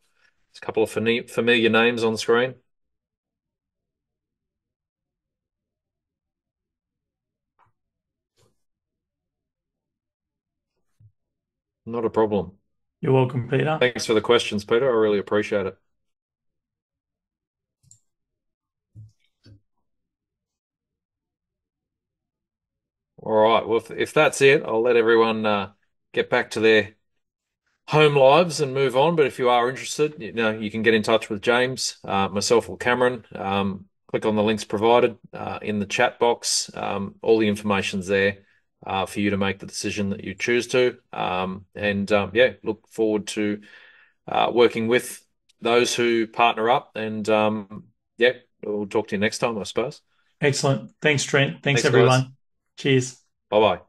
Speaker 1: There's a couple of familiar names on the screen. Not a problem.
Speaker 2: You're welcome, Peter.
Speaker 1: Thanks for the questions, Peter. I really appreciate it. All right. Well, if that's it, I'll let everyone get back to their home lives and move on. But if you are interested, you can get in touch with James, myself, or Cameron. Click on the links provided in the chat box. All the information's there for you to make the decision that you choose to. Yeah, look forward to working with those who partner up. And yeah, we'll talk to you next time, I suppose.
Speaker 2: Excellent. Thanks, Trent. Thanks
Speaker 1: Thanks,
Speaker 2: everyone.
Speaker 1: guys.
Speaker 2: Cheers.
Speaker 1: Bye bye.